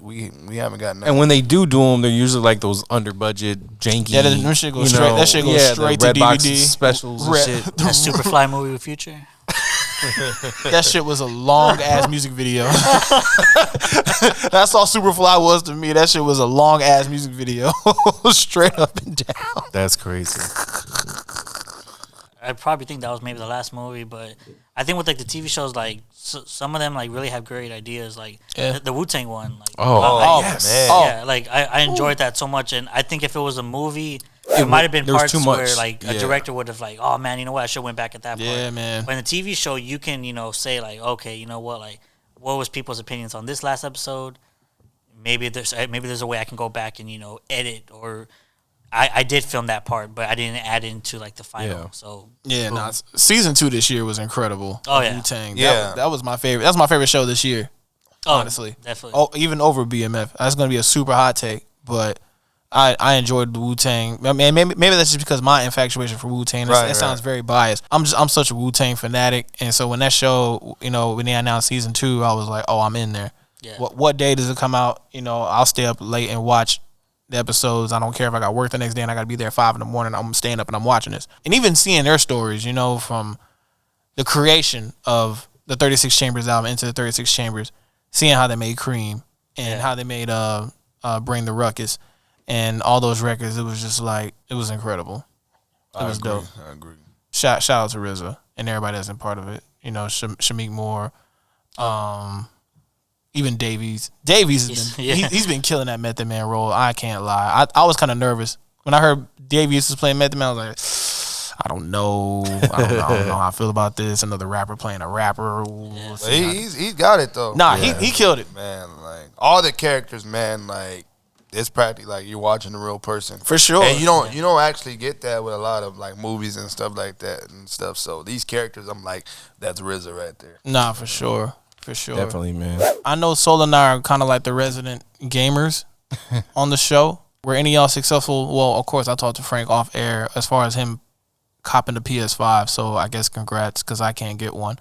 haven't got nothing. And when they do them, they're usually like those under budget, janky. Yeah, that shit goes straight. That shit goes straight to the Redbox DVD. specials and shit. That Superfly movie with Future. That shit was a long ass music video. That's all Superfly was to me. That shit was a long ass music video, straight up and down. That's crazy. I probably think that was maybe the last movie, but I think with like the TV shows, like some of them like really have great ideas, like the Wu-Tang one. Like, Oh, yes. yeah, like I enjoyed that so much, and I think if it was a movie, It might have been there was parts too much. where like a Yeah. director would have like, oh man, you know what, I should have went back at that part. Yeah, man. But in the TV show, you can say like, okay, you know what, like what was people's opinions on this last episode? Maybe there's a way I can go back and edit, or I did film that part, but I didn't add into like the final. Yeah. So Yeah, no, season 2 this year was incredible. Oh, yeah. Wu-Tang. Yeah. That was my favorite. That's my favorite show this year. Oh, Honestly, definitely. Oh, even over BMF. That's gonna be a super hot take, but I enjoyed the Wu-Tang. I mean, maybe that's just because my infatuation for Wu-Tang. Right, It sounds very biased. I'm such a Wu-Tang fanatic, and so when that show, when they announced season 2, I was like, oh, I'm in there. Yeah. What day does it come out? I'll stay up late and watch the episodes. I don't care if I got work the next day and I got to be there at 5 a.m. I'm staying up and I'm watching this. And even seeing their stories, from the creation of the 36 Chambers album into the 36 Chambers, seeing how they made Cream and how they made Bring the Ruckus and all those records, it was just like, it was incredible. It was dope. I agree. Shout out to RZA and everybody that's been part of it. Shamik Moore, even Davies. Davies has been, he's been killing that Method Man role. I can't lie. I was kind of nervous when I heard Davies was playing Method Man. I was like, I don't know. I don't know how I feel about this. Another rapper playing a rapper. We'll He's got it though. Nah, he killed it, man. Like all the characters, man. Like it's practically like you're watching a real person for sure. And you don't actually get that with a lot of like movies and stuff like that and stuff. So these characters, I'm like, that's RZA right there. Nah, for sure. For sure. Definitely, man. I know Soul and I are kind of like the resident gamers on the show. Were any of y'all successful? Well, of course, I talked to Frank off air as far as him copping the PS5. So I guess congrats, because I can't get one.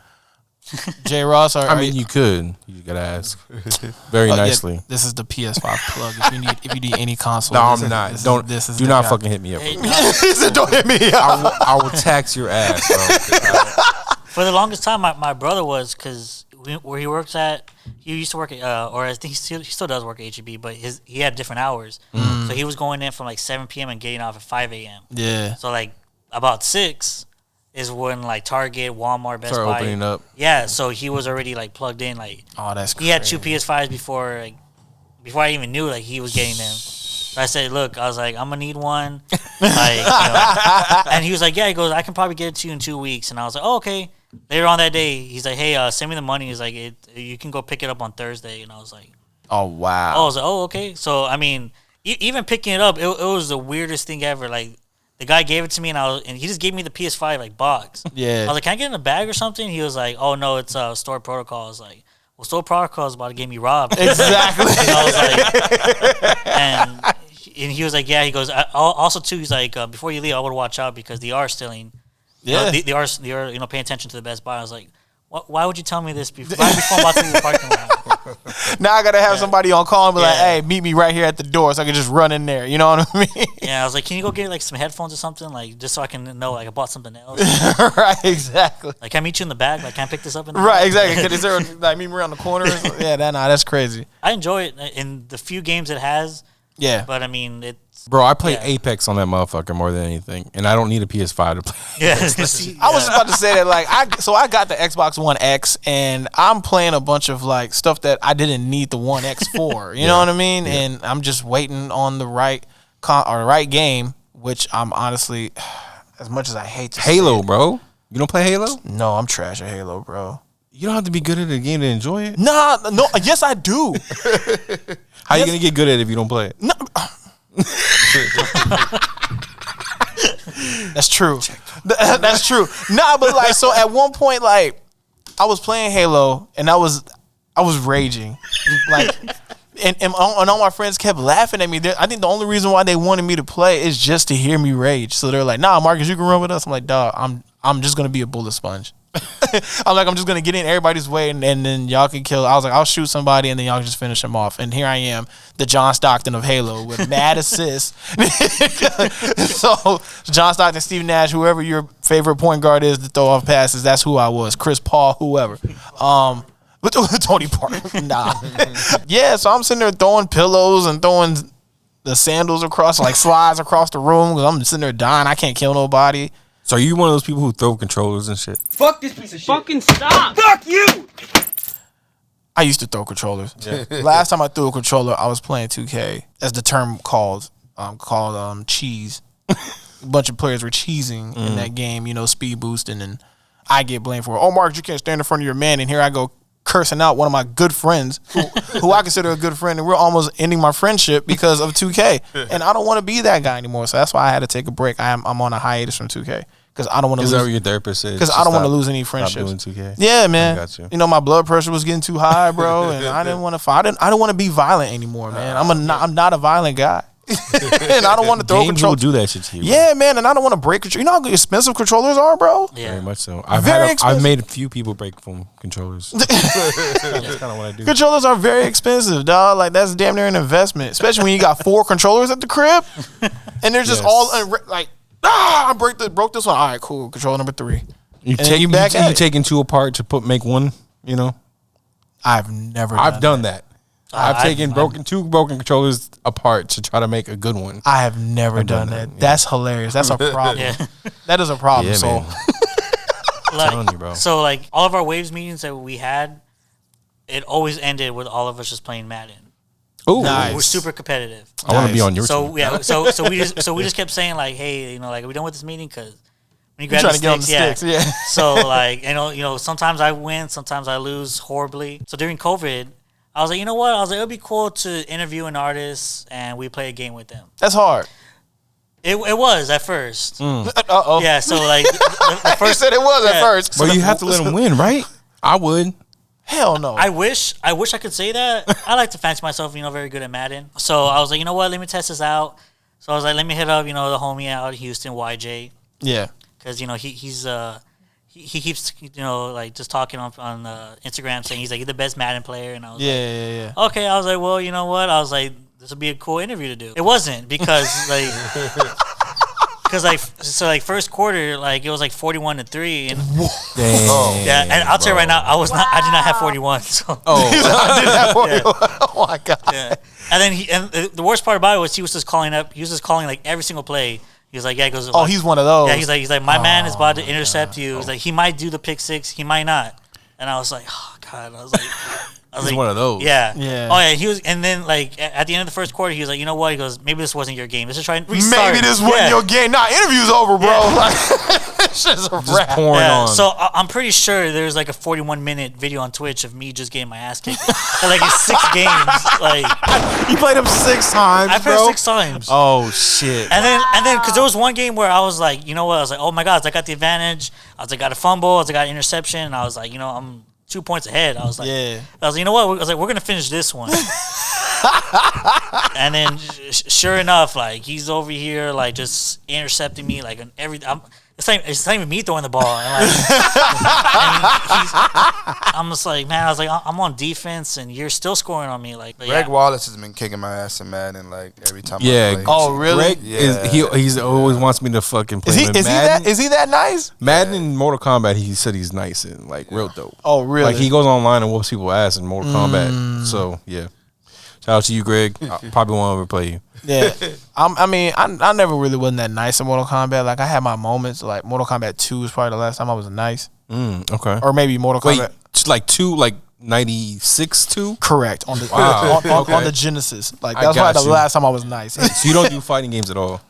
J. Ross, you could. You gotta ask very nicely. Yeah, this is the PS5 plug. If you need any console, no, I'm not. Do not fucking hit me up. He said, don't hit me up. I will tax your ass, bro. For the longest time, my brother was, because where he works at, he used to work at, or I think he still does work at HEB, but he had different hours. So he was going in from like 7 p.m. and getting off at 5 a.m. Yeah. So like about 6 is when like Target, Walmart, Best Start Buy opening up. Yeah, so he was already like plugged in. Like, oh, that's crazy. He had 2 PS5s before I even knew like he was getting them. So I said, look, I was like, I'm gonna need one. And he was like, yeah. He goes, I can probably get it to you in 2 weeks. And I was like, oh, okay. Later on that day, he's like, hey, send me the money. He's like, you can go pick it up on Thursday. And I was like, oh wow. I was like, oh, okay. So I mean, even picking it up, it was the weirdest thing ever. Like, the guy gave it to me, and he just gave me the PS5 like box. Yeah. I was like, can I get it in a bag or something? He was like, oh no, it's store protocol. I was like, well, store protocol is about to get me robbed. Exactly. And I was like, and he was like, yeah. He goes, also too. He's like, before you leave, I would watch out because they are stealing. Yeah. They are paying attention to the Best Buy. I was like, why would you tell me this before I'm about to leave the parking lot? Now I gotta have somebody on call and be like, hey, meet me right here at the door so I can just run in there. You know what I mean? Yeah, I was like, can you go get like some headphones or something, like just so I can know like I bought something else. Right, exactly. Like, can I meet you in the back? Like, can I pick this up in the right, bag? exactly. Is there like meet me around the corner? Yeah, that's crazy. I enjoy it in the few games it has. Yeah, but I mean, it's bro. I play Apex on that motherfucker more than anything, and I don't need a PS5 to play. Yeah, I was about to say that. Like, I got the Xbox One X, and I'm playing a bunch of like stuff that I didn't need the One X for. You know what I mean? Yeah. And I'm just waiting on the right game, which I'm honestly, as much as I hate to Halo, say, bro. You don't play Halo? No, I'm trash at Halo, bro. You don't have to be good at a game to enjoy it. No. Yes, I do. How you gonna get good at it if you don't play it? No. That's true. That's true. Nah, but like, so at one point, like, I was playing Halo and I was raging, like, and all my friends kept laughing at me. I think the only reason why they wanted me to play is just to hear me rage. So they're like, "Nah, Marcus, you can run with us." I'm like, "Dog, I'm just gonna be a bullet sponge." I'm just gonna get in everybody's way and then y'all can kill. I was like, I'll shoot somebody and then y'all can just finish them off. And here I am, the John Stockton of Halo with mad assists. So John Stockton, Steve Nash, whoever your favorite point guard is to throw off passes, that's who I was. Chris Paul, whoever. But Tony Parker, nah. Yeah, so I'm sitting there throwing pillows and throwing the sandals across, like slides across the room because I'm sitting there dying. I can't kill nobody. So are you one of those people who throw controllers and shit? Fuck this piece of shit. Fucking stop. Fuck you. I used to throw controllers. Yeah. Last time I threw a controller, I was playing 2K, as the term called cheese. a bunch of players were cheesing in that game, speed boosting, and I get blamed for it. Oh, Mark, you can't stand in front of your man, and here I go cursing out one of my good friends who I consider a good friend, and we're almost ending my friendship because of 2K. And I don't want to be that guy anymore, so that's why I had to take a break. I'm on a hiatus from 2K because I don't want to lose. Is that what your therapist said? Because I don't want to lose any friendships. Stop doing 2K. Yeah, man. I got you. My blood pressure was getting too high, bro, and I didn't want to fight. I don't want to be violent anymore, man. I'm not a violent guy. And I don't want to throw Games control. will do that shit to you. Yeah, man, and I don't want to break control. You know how expensive controllers are, bro? Yeah. Very much so. Very expensive. I've made a few people break from controllers. That's kind of what I do. Controllers are very expensive, dog. Like, that's damn near an investment, especially when you got 4 controllers at the crib, and they're just all like, I broke this one. All right, cool. Controller number 3. You taking 2 apart to make one. I've never. I've done that. I've taken two broken controllers apart to try to make a good one. I have never done that. Yeah. That's hilarious. That's a problem. That is a problem. Yeah, so, man. I'm telling you, bro. So, like, all of our WAVZ meetings that we had, it always ended with all of us just playing Madden. Oh, nice. We're super competitive. I want to be on your so team. Yeah, so we just kept saying like, hey, like, are we done with this meeting? Because when you grab trying the to get on the sticks, yeah. So like, sometimes I win, sometimes I lose horribly. So during COVID, I was like, you know what? I was like, it'd be cool to interview an artist and we play a game with them. That's hard. It was at first. Uh-oh. Yeah, so like the first said it was at first. But you have to let them win, right? I would. Hell no. I wish I could say that. I like to fancy myself, very good at Madden. So I was like, you know what? Let me test this out. So I was like, let me hit up, the homie out in Houston, YJ. Yeah. Because he keeps just talking on Instagram saying he's like the best Madden player, and I was yeah. Okay, I was like, well, you know what? I was like, this would be a cool interview to do. It wasn't because first quarter, like, it was like 41-3, and yeah, and I'll tell you right now, I did not have 41. So I did have 41. Oh my god. Yeah. And then the worst part about it was he was just calling like every single play. He was like, yeah, he goes, he's one of those. Yeah, he's like, my man is about to intercept you. He's like, he might do the pick 6, he might not. And I was like, oh god. I was he's one of those. Yeah. Yeah. Oh yeah. He was, and then like at the end of the first quarter, he was like, you know what? He goes, maybe this wasn't your game. Let's just try and restart. Maybe this wasn't your game. Nah, interview's over, bro. Yeah. Like, this shit's a wrap. Pouring on. So I'm pretty sure there's like a 41-minute video on Twitch of me just getting my ass kicked. Like in 6 games. Like, you played him 6 times. I played 6 times. Oh shit. And then because there was one game where I was like, you know what? I was like, oh my god, I got the advantage. I was like, got a fumble. I was like, got an interception. And I was like, I'm 2 points ahead. I was like, you know what? I was like, we're gonna finish this one. And then, sure enough, like, he's over here, like, just intercepting me, like, on every. It's not even me throwing the ball. And, like, I'm just like, man, I was like, I'm on defense, and you're still scoring on me, like. Greg Wallace has been kicking my ass in Madden, like, every time. Yeah. I play. Oh really? Greg he's always wants me to fucking play. Is he that nice? Madden and Mortal Kombat, he said he's nice and like real dope. Oh really? Like, he goes online and whoops people's ass in Mortal Kombat. So yeah. Shout out to you, Greg. I probably won't ever play you. Yeah. I never really wasn't that nice in Mortal Kombat. Like, I had my moments. Like, Mortal Kombat 2 was probably the last time I was nice. Okay. Or maybe Mortal Kombat. Wait, like 2, like 96 2? Correct. On the on the Genesis. Like, I that's got probably the you. last time I was nice. So you don't do fighting games at all?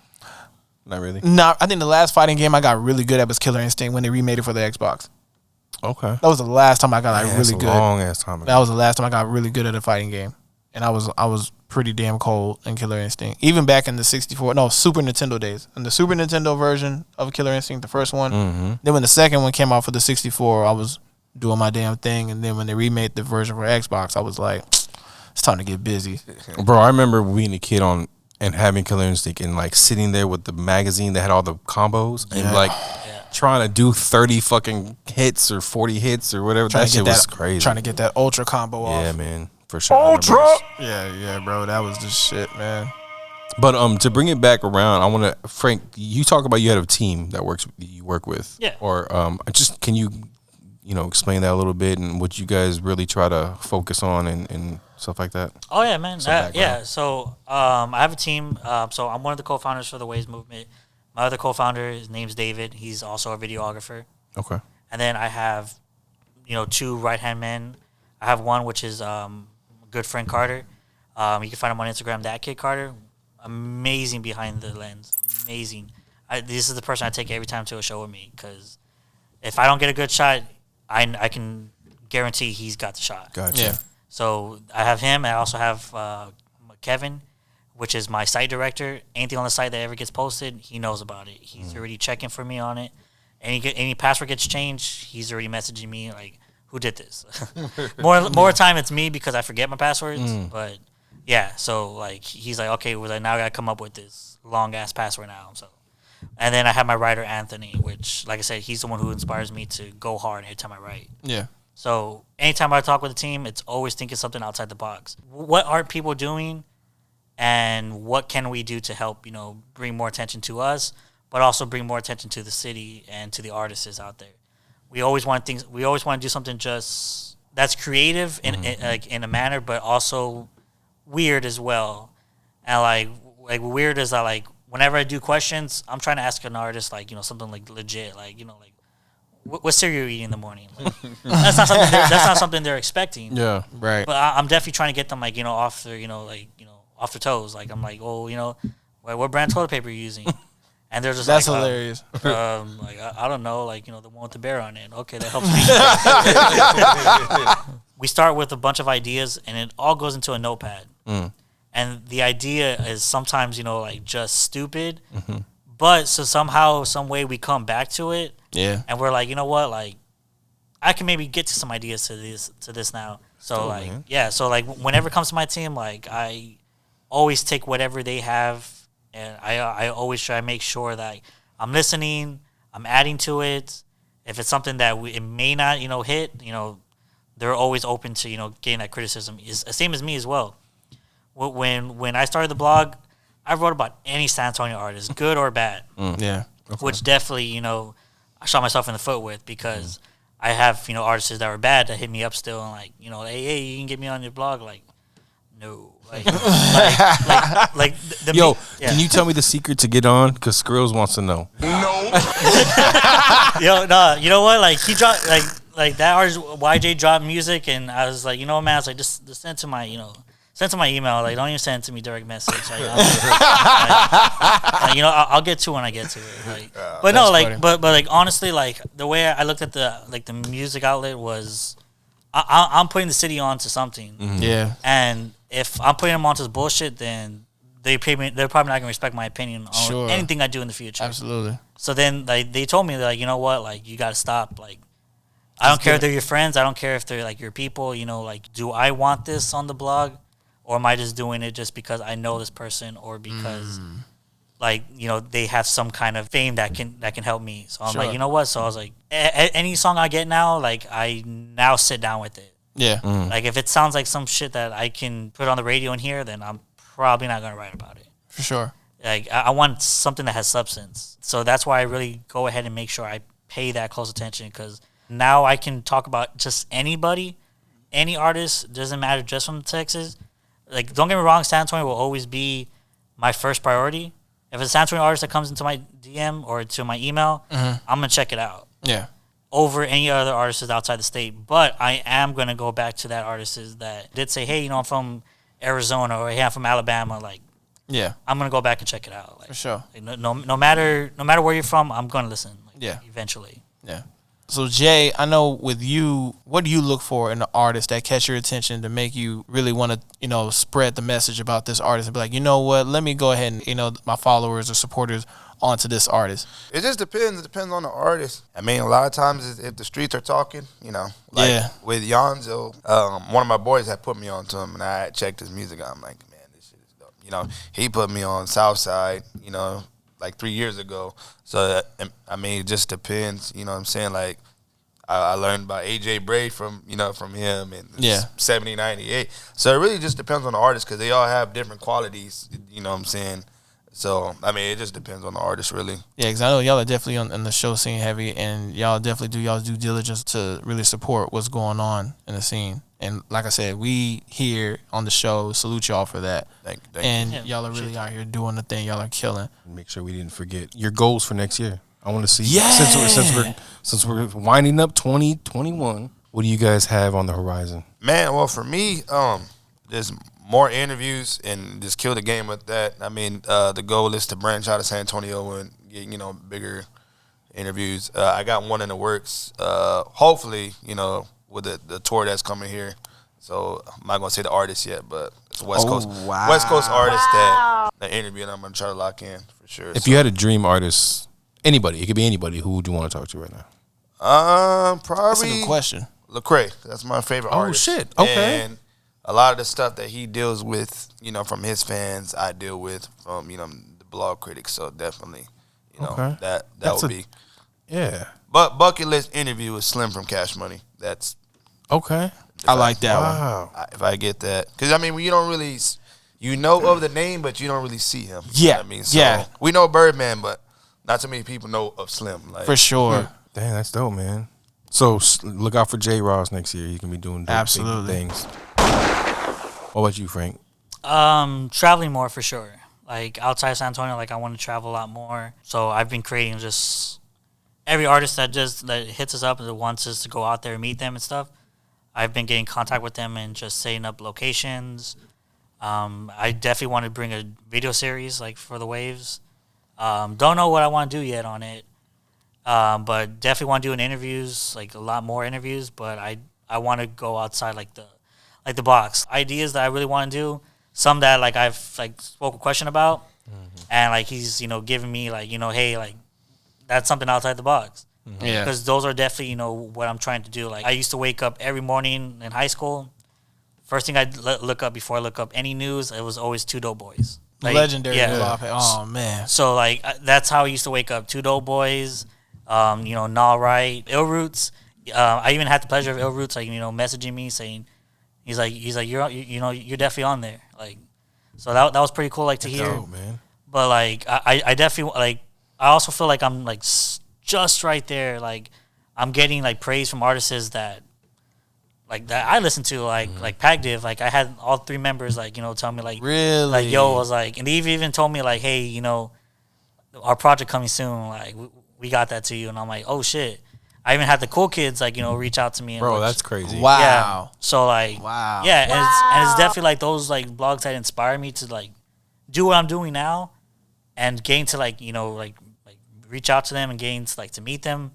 Not really? No, I think the last fighting game I got really good at was Killer Instinct when they remade it for the Xbox. Okay. That was the last time I got like really good. Long ass time ago. That was the last time I got really good at a fighting game. And I was pretty damn cold in Killer Instinct. Even back in the Super Nintendo days. In the Super Nintendo version of Killer Instinct, the first one. Mm-hmm. Then when the second one came out for the 64, I was doing my damn thing. And then when they remade the version for Xbox, I was like, it's time to get busy. Bro, I remember being a kid and having Killer Instinct and like sitting there with the magazine that had all the combos and like trying to do 30 fucking hits or 40 hits or whatever. That shit was crazy. Trying to get that ultra combo off. Yeah, man. For sure. Ultra! Yeah, bro. That was the shit, man. But to bring it back around, I want to, Frank, you talk about you had a team that you work with. Yeah. Or just can you explain that a little bit and what you guys really try to focus on and stuff like that? Oh yeah, man. Yeah. So I have a team. So I'm one of the co-founders for the WAVZ movement. My other co-founder, his name's David. He's also a videographer. Okay. And then I have, 2 right-hand men. I have one which is good friend Carter. You can find him on Instagram, that kid Carter. amazing behind the lens. Amazing. This is the person I take every time to a show with me, because if I don't get a good shot, I can guarantee he's got the shot. Gotcha. Yeah. So I have him. I also have Kevin, which is my site director. Anything on the site that ever gets posted, he knows about it. He's already checking for me on it. Any password gets changed, he's already messaging me like, who did this? more time it's me because I forget my passwords. But yeah, so like he's like, okay, well, now I gotta come up with this long ass password now. So, and then I have my writer Anthony, which, like I said, he's the one who inspires me to go hard every time I write. Yeah. So anytime I talk with the team, it's always thinking something outside the box. What are people doing, and what can we do to help, bring more attention to us, but also bring more attention to the city and to the artists out there. We always want to do something just that's creative in a manner, but also weird as well. And like weird is like whenever I do questions, I'm trying to ask an artist something like legit, like what cereal are you eating in the morning? Like, that's not something they're expecting. Yeah, right. But I'm definitely trying to get them off their off their toes. Like I'm like, what brand toilet paper are you using? And they're just that's hilarious. I don't know, the one with the bear on it. Okay, that helps me. We start with a bunch of ideas, and it all goes into a notepad. And the idea is sometimes just stupid, but so somehow, some way, we come back to it. Yeah. And we're like, you know what, I can maybe get to some ideas to this now. So so whenever it comes to my team, I always take whatever they have. And I always try to make sure that I'm listening, I'm adding to it. If it's something that it may not, hit, they're always open to, getting that criticism. Is the same as me as well. When I started the blog, I wrote about any San Antonio artist, good or bad. Yeah. Okay. Which definitely, I shot myself in the foot with, because I have, artists that were bad that hit me up still and hey, you can get me on your blog. No. Can you tell me the secret to get on? Because Skrills wants to know. No. You know what? He dropped that artist YJ dropped music, and I was like, man, I was like, just send to my send to my email. Don't even send it to me direct message. I'll get to it when I get to it. But no, but honestly, the way I looked at the music outlet was, I'm putting the city onto something. Yeah. And if I'm putting them onto this bullshit, then they're probably not gonna respect my opinion on anything I do in the future. Absolutely. So then they told me you know what, you gotta stop. I don't care if they're your friends, I don't care if they're your people, do I want this on the blog, or am I just doing it just because I know this person, or because they have some kind of fame that can help me. So I'm you know what? So I was like, any song I get now, I now sit down with it. Yeah. If it sounds like some shit that I can put on the radio in here, then I'm probably not gonna write about it. For sure. I want something that has substance. So that's why I really go ahead and make sure I pay that close attention, because now I can talk about just anybody, any artist, doesn't matter, just from Texas. Don't get me wrong, San Antonio will always be my first priority. If it's a San Antonio artist that comes into my DM or to my email, I'm gonna check it out. Yeah. Over any other artists outside the state. But I am going to go back to that artist that did say, hey, I'm from Arizona, or hey, I'm from Alabama. Yeah. I'm going to go back and check it out. For sure. No matter where you're from, I'm going to listen. Eventually. Yeah. So Jay, I know with you, what do you look for in an artist that catch your attention to make you really want to, spread the message about this artist and be like, you know what, let me go ahead and, my followers or supporters onto this artist? It just depends. It depends on the artist. I mean, a lot of times if the streets are talking, with Yonzo, one of my boys had put me on to him, and I had checked his music out. I'm like, man, this shit is dope. He put me on Southside, 3 years ago. So, it just depends. You know what I'm saying? I learned about AJ Bray from him in 70, 98. So it really just depends on the artist, because they all have different qualities, you know what I'm saying? So, it just depends on the artist, really. Yeah, because I know y'all are definitely on the show scene heavy, and y'all definitely do y'all's due diligence to really support what's going on in the scene. And like I said, we here on the show salute y'all for that. Thank you. And y'all are really out here doing the thing. Y'all are killing. Make sure we didn't forget your goals for next year. I want to see. Yeah. Since we're winding up 2021, what do you guys have on the horizon? Man, well, for me, just more interviews and just kill the game with that. I mean, the goal is to branch out of San Antonio and get, bigger interviews. I got one in the works. Hopefully, with the tour that's coming here. So I'm not gonna say the artist yet, but it's a West Coast artist that interview, and I'm gonna try to lock in for sure. If you had a dream artist, anybody, it could be anybody, who would you want to talk to right now? Probably That's a good question. Lecrae. That's my favorite artist. Oh shit! Okay. And a lot of the stuff that he deals with, from his fans, I deal with from the blog critics. So definitely, that would be. Yeah. But bucket list interview with Slim from Cash Money. That's okay. I like that one. If I get that, because I mean, you don't really, of the name, but you don't really see him. Yeah. So we know Birdman, but not too many people know of Slim. Like, for sure. Damn, that's dope, man. So look out for J. Ross next year. He can be doing dope big things. What about you, Frank? Traveling more for sure. Like outside San Antonio, like I want to travel a lot more. So I've been creating just every artist that hits us up and wants us to go out there and meet them and stuff. I've been getting in contact with them and just setting up locations. I definitely want to bring a video series like for the WAVYZ. Don't know what I want to do yet on it. But definitely want to do interviews, like a lot more interviews. But I want to go outside like the box. Ideas that I really want to do. Some that like I've like spoke a question about, and like he's giving me like hey, like that's something outside the box. Yeah, because those are definitely what I'm trying to do. Like I used to wake up every morning in high school. First thing I'd look up before I look up any news, it was always Two Dope Boys. Like, legendary. Yeah. Oh man. So like that's how I used to wake up. Two Dope Boys. Nah Right, Ill Roots. I even had the pleasure of Ill Roots like messaging me saying he's like you're definitely on there, like, so that was pretty cool like to hear. Dope, man. But like I definitely like I also feel like I'm like just right there, like I'm getting like praise from artists that I listen to, like Pac Div. Like I had all three members like tell me like really like yo was like, and they even told me like hey our project coming soon, like we got that to you, and I'm like oh shit. I even had the cool kids like reach out to me. And bro, that's crazy. Wow. Yeah. So like wow. Yeah, and it's definitely like those like blogs that inspire me to like do what I'm doing now, and gain to like like reach out to them and gain to, like to meet them.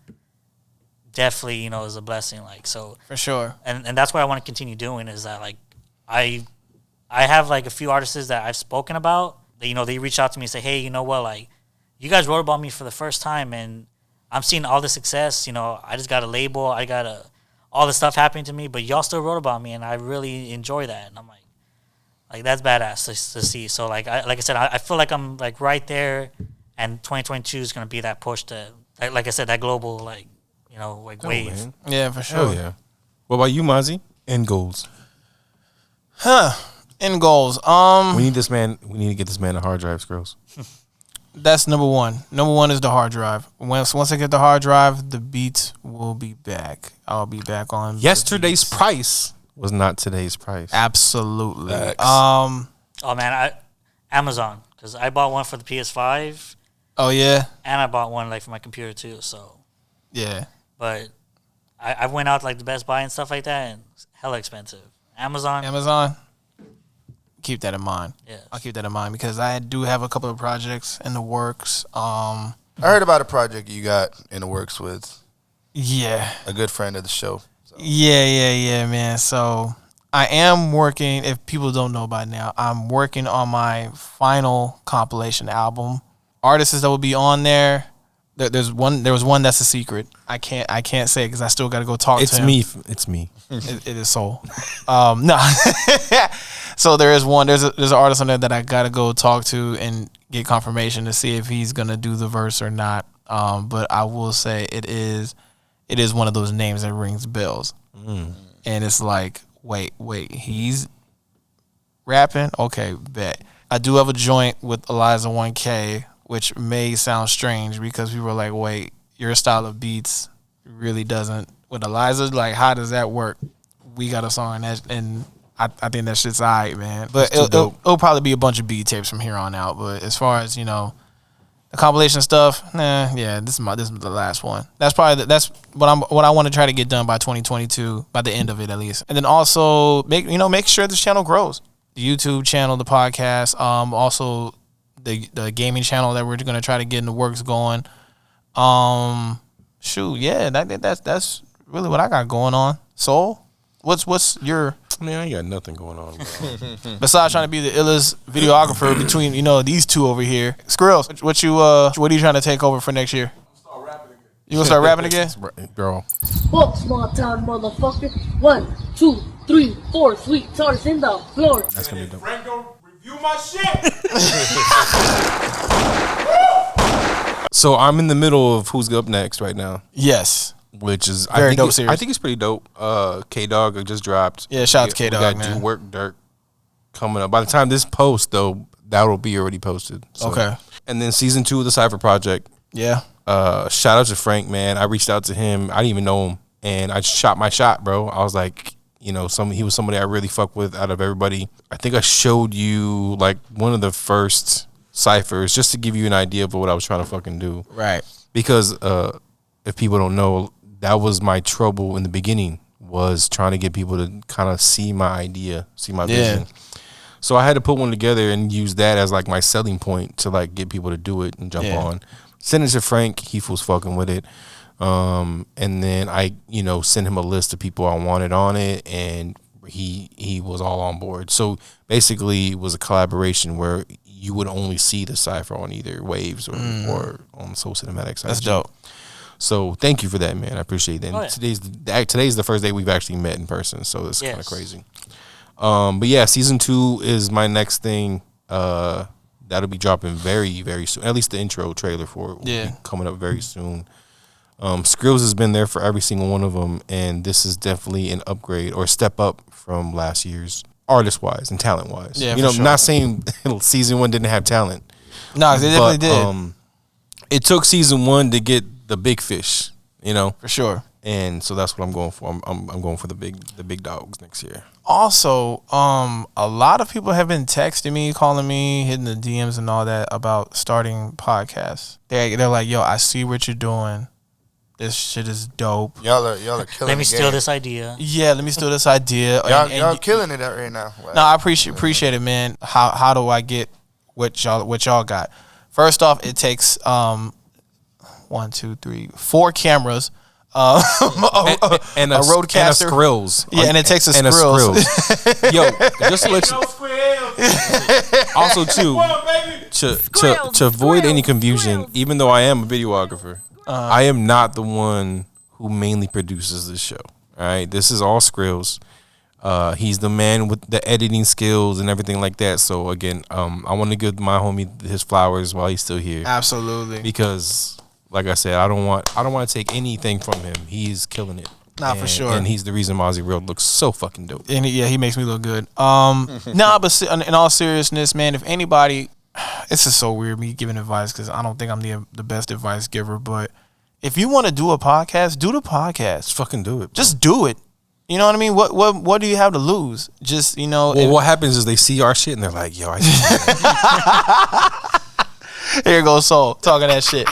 Definitely is a blessing. Like so for sure. And that's what I want to continue doing is that like I have like a few artists that I've spoken about. That, they reach out to me and say hey what like you guys wrote about me for the first time and I'm seeing all the success, I just got a label, I got all the stuff happening to me, but y'all still wrote about me, and I really enjoy that. And I'm like that's badass to see. So like I said, I feel like I'm like right there, and 2022 is gonna be that push to like I said, that global like like wave. Man. Yeah, for sure. Hell yeah. What about you, MAZI? End goals. End goals. We need this man. We need to get this man a hard drive, girls. That's number one. Number one is the hard drive. Once I get the hard drive, the beats will be back. I'll be back on. Yesterday's price was not today's price. Absolutely. Oh man, Amazon, because I bought one for the PS5. Oh yeah. And I bought one like for my computer too. So yeah. But I went out like the Best Buy and stuff like that, and it's hella expensive. Amazon. Keep that in mind. Yeah, I'll keep that in mind because I do have a couple of projects in the works. I heard about a project you got in the works with. Yeah, a good friend of the show. So. Yeah, man. So I am working. If people don't know by now, I'm working on my final compilation album. Artists that will be on there. There was one that's a secret. I can't say it because I still got to go talk to him. It's me. It is Soul. No. So there is one. There's an artist on there that I got to go talk to and get confirmation to see if he's gonna do the verse or not. But I will say it is one of those names that rings bells. And it's like, wait, he's rapping? Okay, bet. I do have a joint with Eliza 1K, which may sound strange because we were like, wait, your style of beats really doesn't. With Eliza, like, how does that work? We got a song and I think that shit's alright, man. But it'll probably be a bunch of beat tapes from here on out. But as far as the compilation stuff, this is the last one. That's probably that's what I want to try to get done by 2022, by the end of it at least. And then also make sure this channel grows. the YouTube channel, the podcast, also the gaming channel that we're gonna try to get in the works going. Shoot, yeah, that's really what I got going on. Soul, what's your? Man, I ain't got nothing going on, bro. Besides trying to be the illest videographer between these two over here. Skrills, what are you trying to take over for next year? You gonna start rapping again? Bro. Fuck small town motherfucker. 1, 2, 3, 4 sweet tarts in the floor. That's gonna be dope. Franco, review my shit. So I'm in the middle of Who's Up Next right now. Yes. Which is Very dope series. I think it's pretty dope. K-Dog just dropped. Yeah, shout out to K-Dog, we got man. Do Work Dirt coming up. By the time this posts, though, that'll be already posted. So. Okay. And then season 2 of the Cypher Project. Yeah. Shout out to Frank, man. I reached out to him. I didn't even know him. And I shot my shot, bro. I was like, he was somebody I really fuck with out of everybody. I think I showed you like one of the first ciphers just to give you an idea of what I was trying to fucking do. Right. Because if people don't know, that was my trouble in the beginning, was trying to get people to kind of see my idea, see my vision. So I had to put one together and use that as like my selling point to like get people to do it and jump on. Send it to Frank. He was fucking with it. And then I, sent him a list of people I wanted on it, and he was all on board. So basically it was a collaboration where you would only see the cipher on either WAVZ or on Soul Cinematics. That's dope. So thank you for that, man. I appreciate that. Oh, yeah. Today's the first day we've actually met in person, so it's kind of crazy. But yeah, season 2 is my next thing. That'll be dropping very, very soon. At least the intro trailer for it will be coming up very soon. Skrills has been there for every single one of them, and this is definitely an upgrade or step up from last year's, artist-wise and talent-wise. Yeah, not saying season 1 didn't have talent. No, they definitely did. It took season 1 to get the big fish, For sure. And so that's what I'm going for. I'm going for the big dogs next year. Also, a lot of people have been texting me, calling me, hitting the DMs and all that about starting podcasts. They're like, yo, I see what you're doing. This shit is dope. Y'all are killing it. Let me steal this idea. Yeah, let me steal this idea. Y'all killing it right now. Wow. No, I appreciate it, man. How do I get what y'all got? First off, it takes 1, 2, 3, 4 cameras. And a roadcaster, and a Skrills. Yeah, and it takes a Skrills. Yo, just to let you. Also, too, to avoid any confusion, even though I am a videographer, I am not the one who mainly produces this show. All right, this is all Skrills. He's the man with the editing skills and everything like that. So again, I want to give my homie his flowers while he's still here. Absolutely, because. Like I said, I don't want to take anything from him. He's killing it. Nah, for sure. And he's the reason MAZI World looks so fucking dope. And he makes me look good. But in all seriousness, man, if anybody, this is so weird me giving advice because I don't think I'm the best advice giver. But if you want to do a podcast, do the podcast. Just fucking do it. Bro. Just do it. You know what I mean? What do you have to lose? Just Well, what happens is they see our shit and they're like, yo, I see. Here goes Soul talking that shit.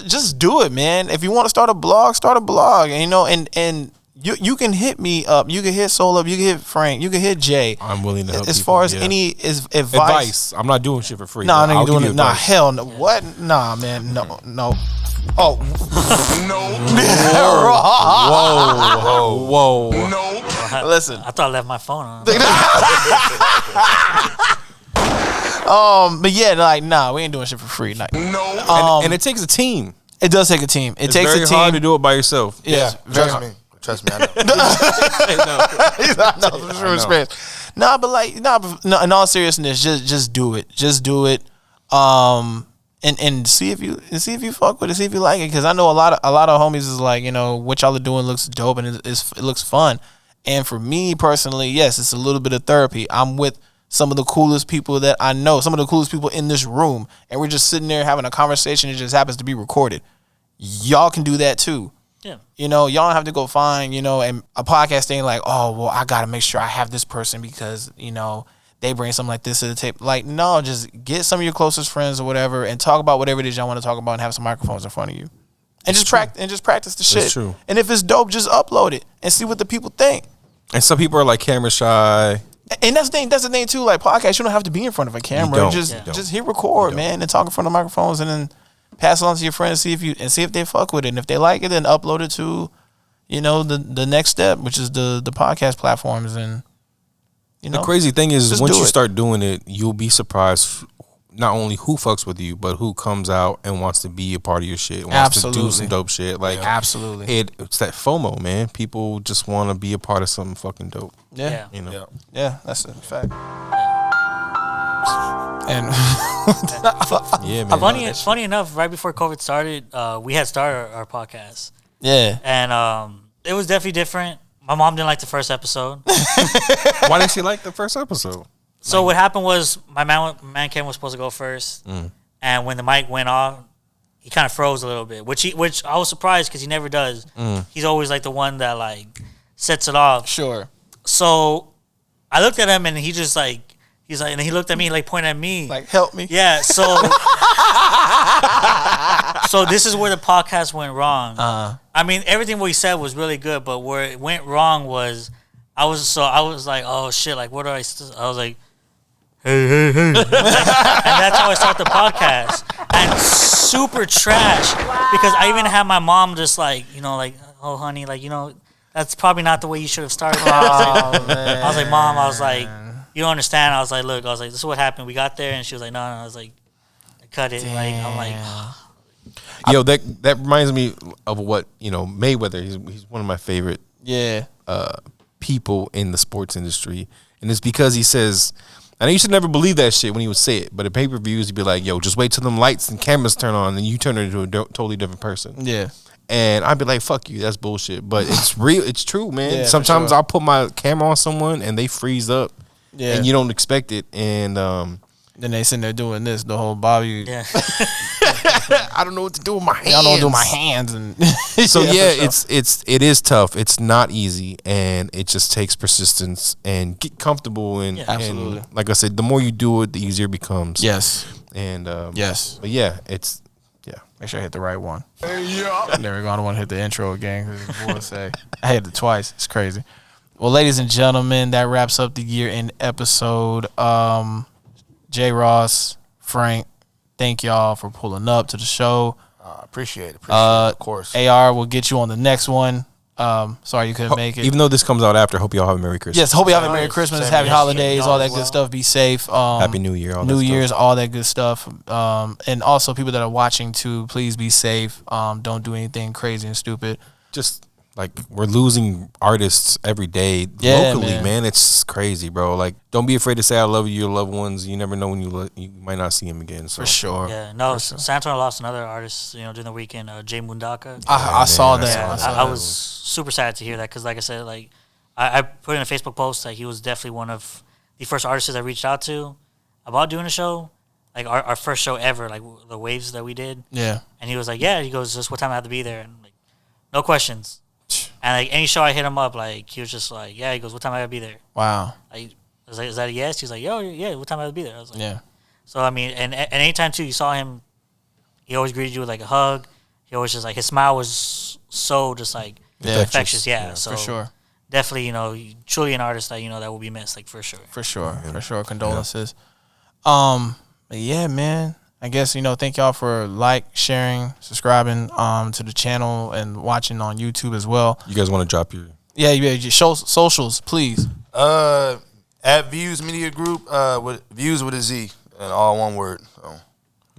Just do it, man. If you want to start a blog, start a blog. And you can hit me up. You can hit Soul up. You can hit Frank. You can hit Jay. I'm willing to help. As far as any advice, I'm not doing shit for free. Nah, I ain't doing it. Nah, hell no. What? Nah, man. No. Oh. Whoa. No. Listen. I thought I left my phone on. But yeah, we ain't doing shit for free. And it takes a team. It does take a team. It takes very a team hard to do it by yourself. Yeah, Trust me, I know. Experience. But in all seriousness, just do it. Just do it. And see if you fuck with it, see if you like it. Because I know a lot of homies is like, what y'all are doing looks dope and it looks fun. And for me personally, yes, it's a little bit of therapy. I'm with some of the coolest people that I know, some of the coolest people in this room, and we're just sitting there having a conversation. It just happens to be recorded. Y'all can do that too. Yeah. Y'all don't have to go find, and a podcast thing like, oh, well, I got to make sure I have this person because, they bring something like this to the tape. Like, no, just get some of your closest friends or whatever and talk about whatever it is y'all want to talk about and have some microphones in front of you. And just practice the shit. That's true. And if it's dope, just upload it and see what the people think. And some people are like camera shy. And that's the thing too. Like podcasts, you don't have to be in front of a camera. Just hit record, man, and talk in front of microphones, and then pass it on to your friends. See if they fuck with it. And if they like it, then upload it to, the next step, which is the podcast platforms. And the crazy thing is, once you start doing it, you'll be surprised. Not only who fucks with you, but who comes out and wants to be a part of your shit, wants to do some dope shit. Like absolutely, it's that FOMO, man. People just want to be a part of something fucking dope. Yeah, yeah, that's a fact. And yeah, man. Funny enough, right before COVID started, we had started our podcast. Yeah, and it was definitely different. My mom didn't like the first episode. Why didn't she like the first episode? So what happened was my man Ken was supposed to go first, and when the mic went off, he kind of froze a little bit, which I was surprised because he never does. He's always like the one that like sets it off. Sure. So I looked at him and he just like and he looked at me like pointed at me like help me. Yeah. So so this is where the podcast went wrong. I mean everything what he said was really good, but where it went wrong was I was like, oh shit, like what do I was like, hey. And that's how I start the podcast. And super trash because I even had my mom just like, like, oh honey, like, that's probably not the way you should have started. I was like, Mom, I was like, you don't understand. I was like, look, this is what happened. We got there and she was like, no. I was like, cut it. Like, I'm like, yo, that reminds me of what, Mayweather, he's one of my favorite people in the sports industry. And it's because he says, and I used to never believe that shit when he would say it, but at pay-per-views he'd be like, yo, just wait till them lights and cameras turn on and you turn into a totally different person. Yeah. And I'd be like, fuck you, that's bullshit. But it's real, it's true, man. Yeah, sometimes I'll put my camera on someone and they freeze up and you don't expect it. And then they sitting there doing this, the whole Bobby. Yeah. I don't know what to do with my hands. I don't do my hands. And so it is tough. It's not easy, and it just takes persistence and get comfortable. And, absolutely. And like I said, the more you do it, the easier it becomes. Yes. And yes. But yeah, make sure I hit the right one. Yeah. There we go. I don't want to hit the intro again because the boys say I hit it twice. It's crazy. Well, ladies and gentlemen, that wraps up the year-end episode. J. Ross, Frank, thank y'all for pulling up to the show. Appreciate it. Of course. AR will get you on the next one. Sorry you couldn't make it. Even though this comes out after, hope y'all have a Merry Christmas. Yes, hope you have a Merry Christmas, Happy Holidays, all that good stuff. Be safe. Happy New Year. New Year's, all that good stuff. And also people that are watching too, please be safe. Don't do anything crazy and stupid. Just like we're losing artists every day locally, man. It's crazy, bro. Like, don't be afraid to say I love you, your loved ones. You never know when you might not see them again. So. For sure. Yeah, no, San Antonio lost another artist, during the weekend, Jay Mundaka. I saw that. Yeah, I was super sad to hear that because, like I said, like I put in a Facebook post that he was definitely one of the first artists I reached out to about doing a show, like our first show ever, like the WAVZ that we did. Yeah. And he was like, yeah. He goes, just what time I have to be there, and like, no questions. And like any show I hit him up, like he was just like, yeah. He goes, what time I gotta be there? Wow. Like, I was like, is that a yes? He's like, yo, yeah. What time I gotta be there? I was like, yeah. So I mean, and anytime too, you saw him, he always greeted you with like a hug. He always just like his smile was so just like infectious. Yeah. So for sure. Definitely, truly an artist that that will be missed, like for sure. For sure. Condolences. But yeah, man. I guess, thank y'all for sharing, subscribing to the channel and watching on YouTube as well. You guys want to drop your... Yeah, show socials, please. At VIEWZ Media Group, with VIEWZ with a Z, and all one word. So.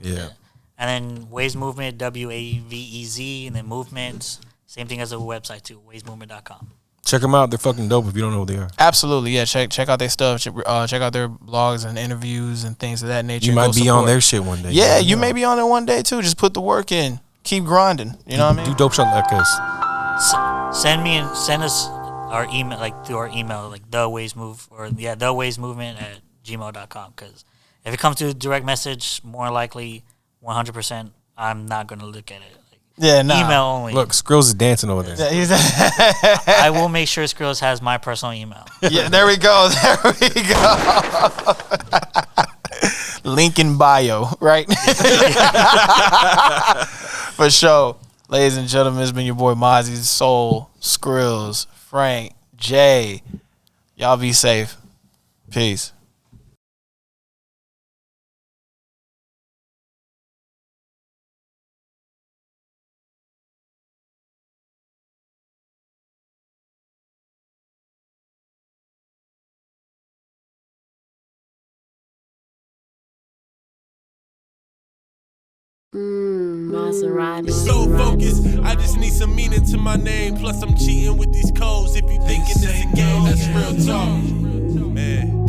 Yeah. And then WAVZ Movement, WAVEZ, and then Movements. Same thing as the website too, wavesmovement.com. Check them out. They're fucking dope if you don't know who they are. Absolutely, yeah. Check out their stuff. Check out their blogs and interviews and things of that nature. You might be on their shit one day. Yeah, you may be on there one day too. Just put the work in. Keep grinding. You know what I mean? Do dope shit like us. Send us our email, like through our email, like the WAVZ Movement at gmail.com. Because if it comes to a direct message, more likely, 100%, I'm not gonna look at it. Yeah, no. Email only. Look, Skrills is dancing over there. I will make sure Skrills has my personal email. Yeah, there we go. Link in bio, right? For sure. Ladies and gentlemen, it's been your boy MAZI, Soul, Skrills, Frank, Jay. Y'all be safe. Peace. Maserati. So focused, I just need some meaning to my name. Plus, I'm cheating with these codes. If you thinking it's a game, that's real talk. Man.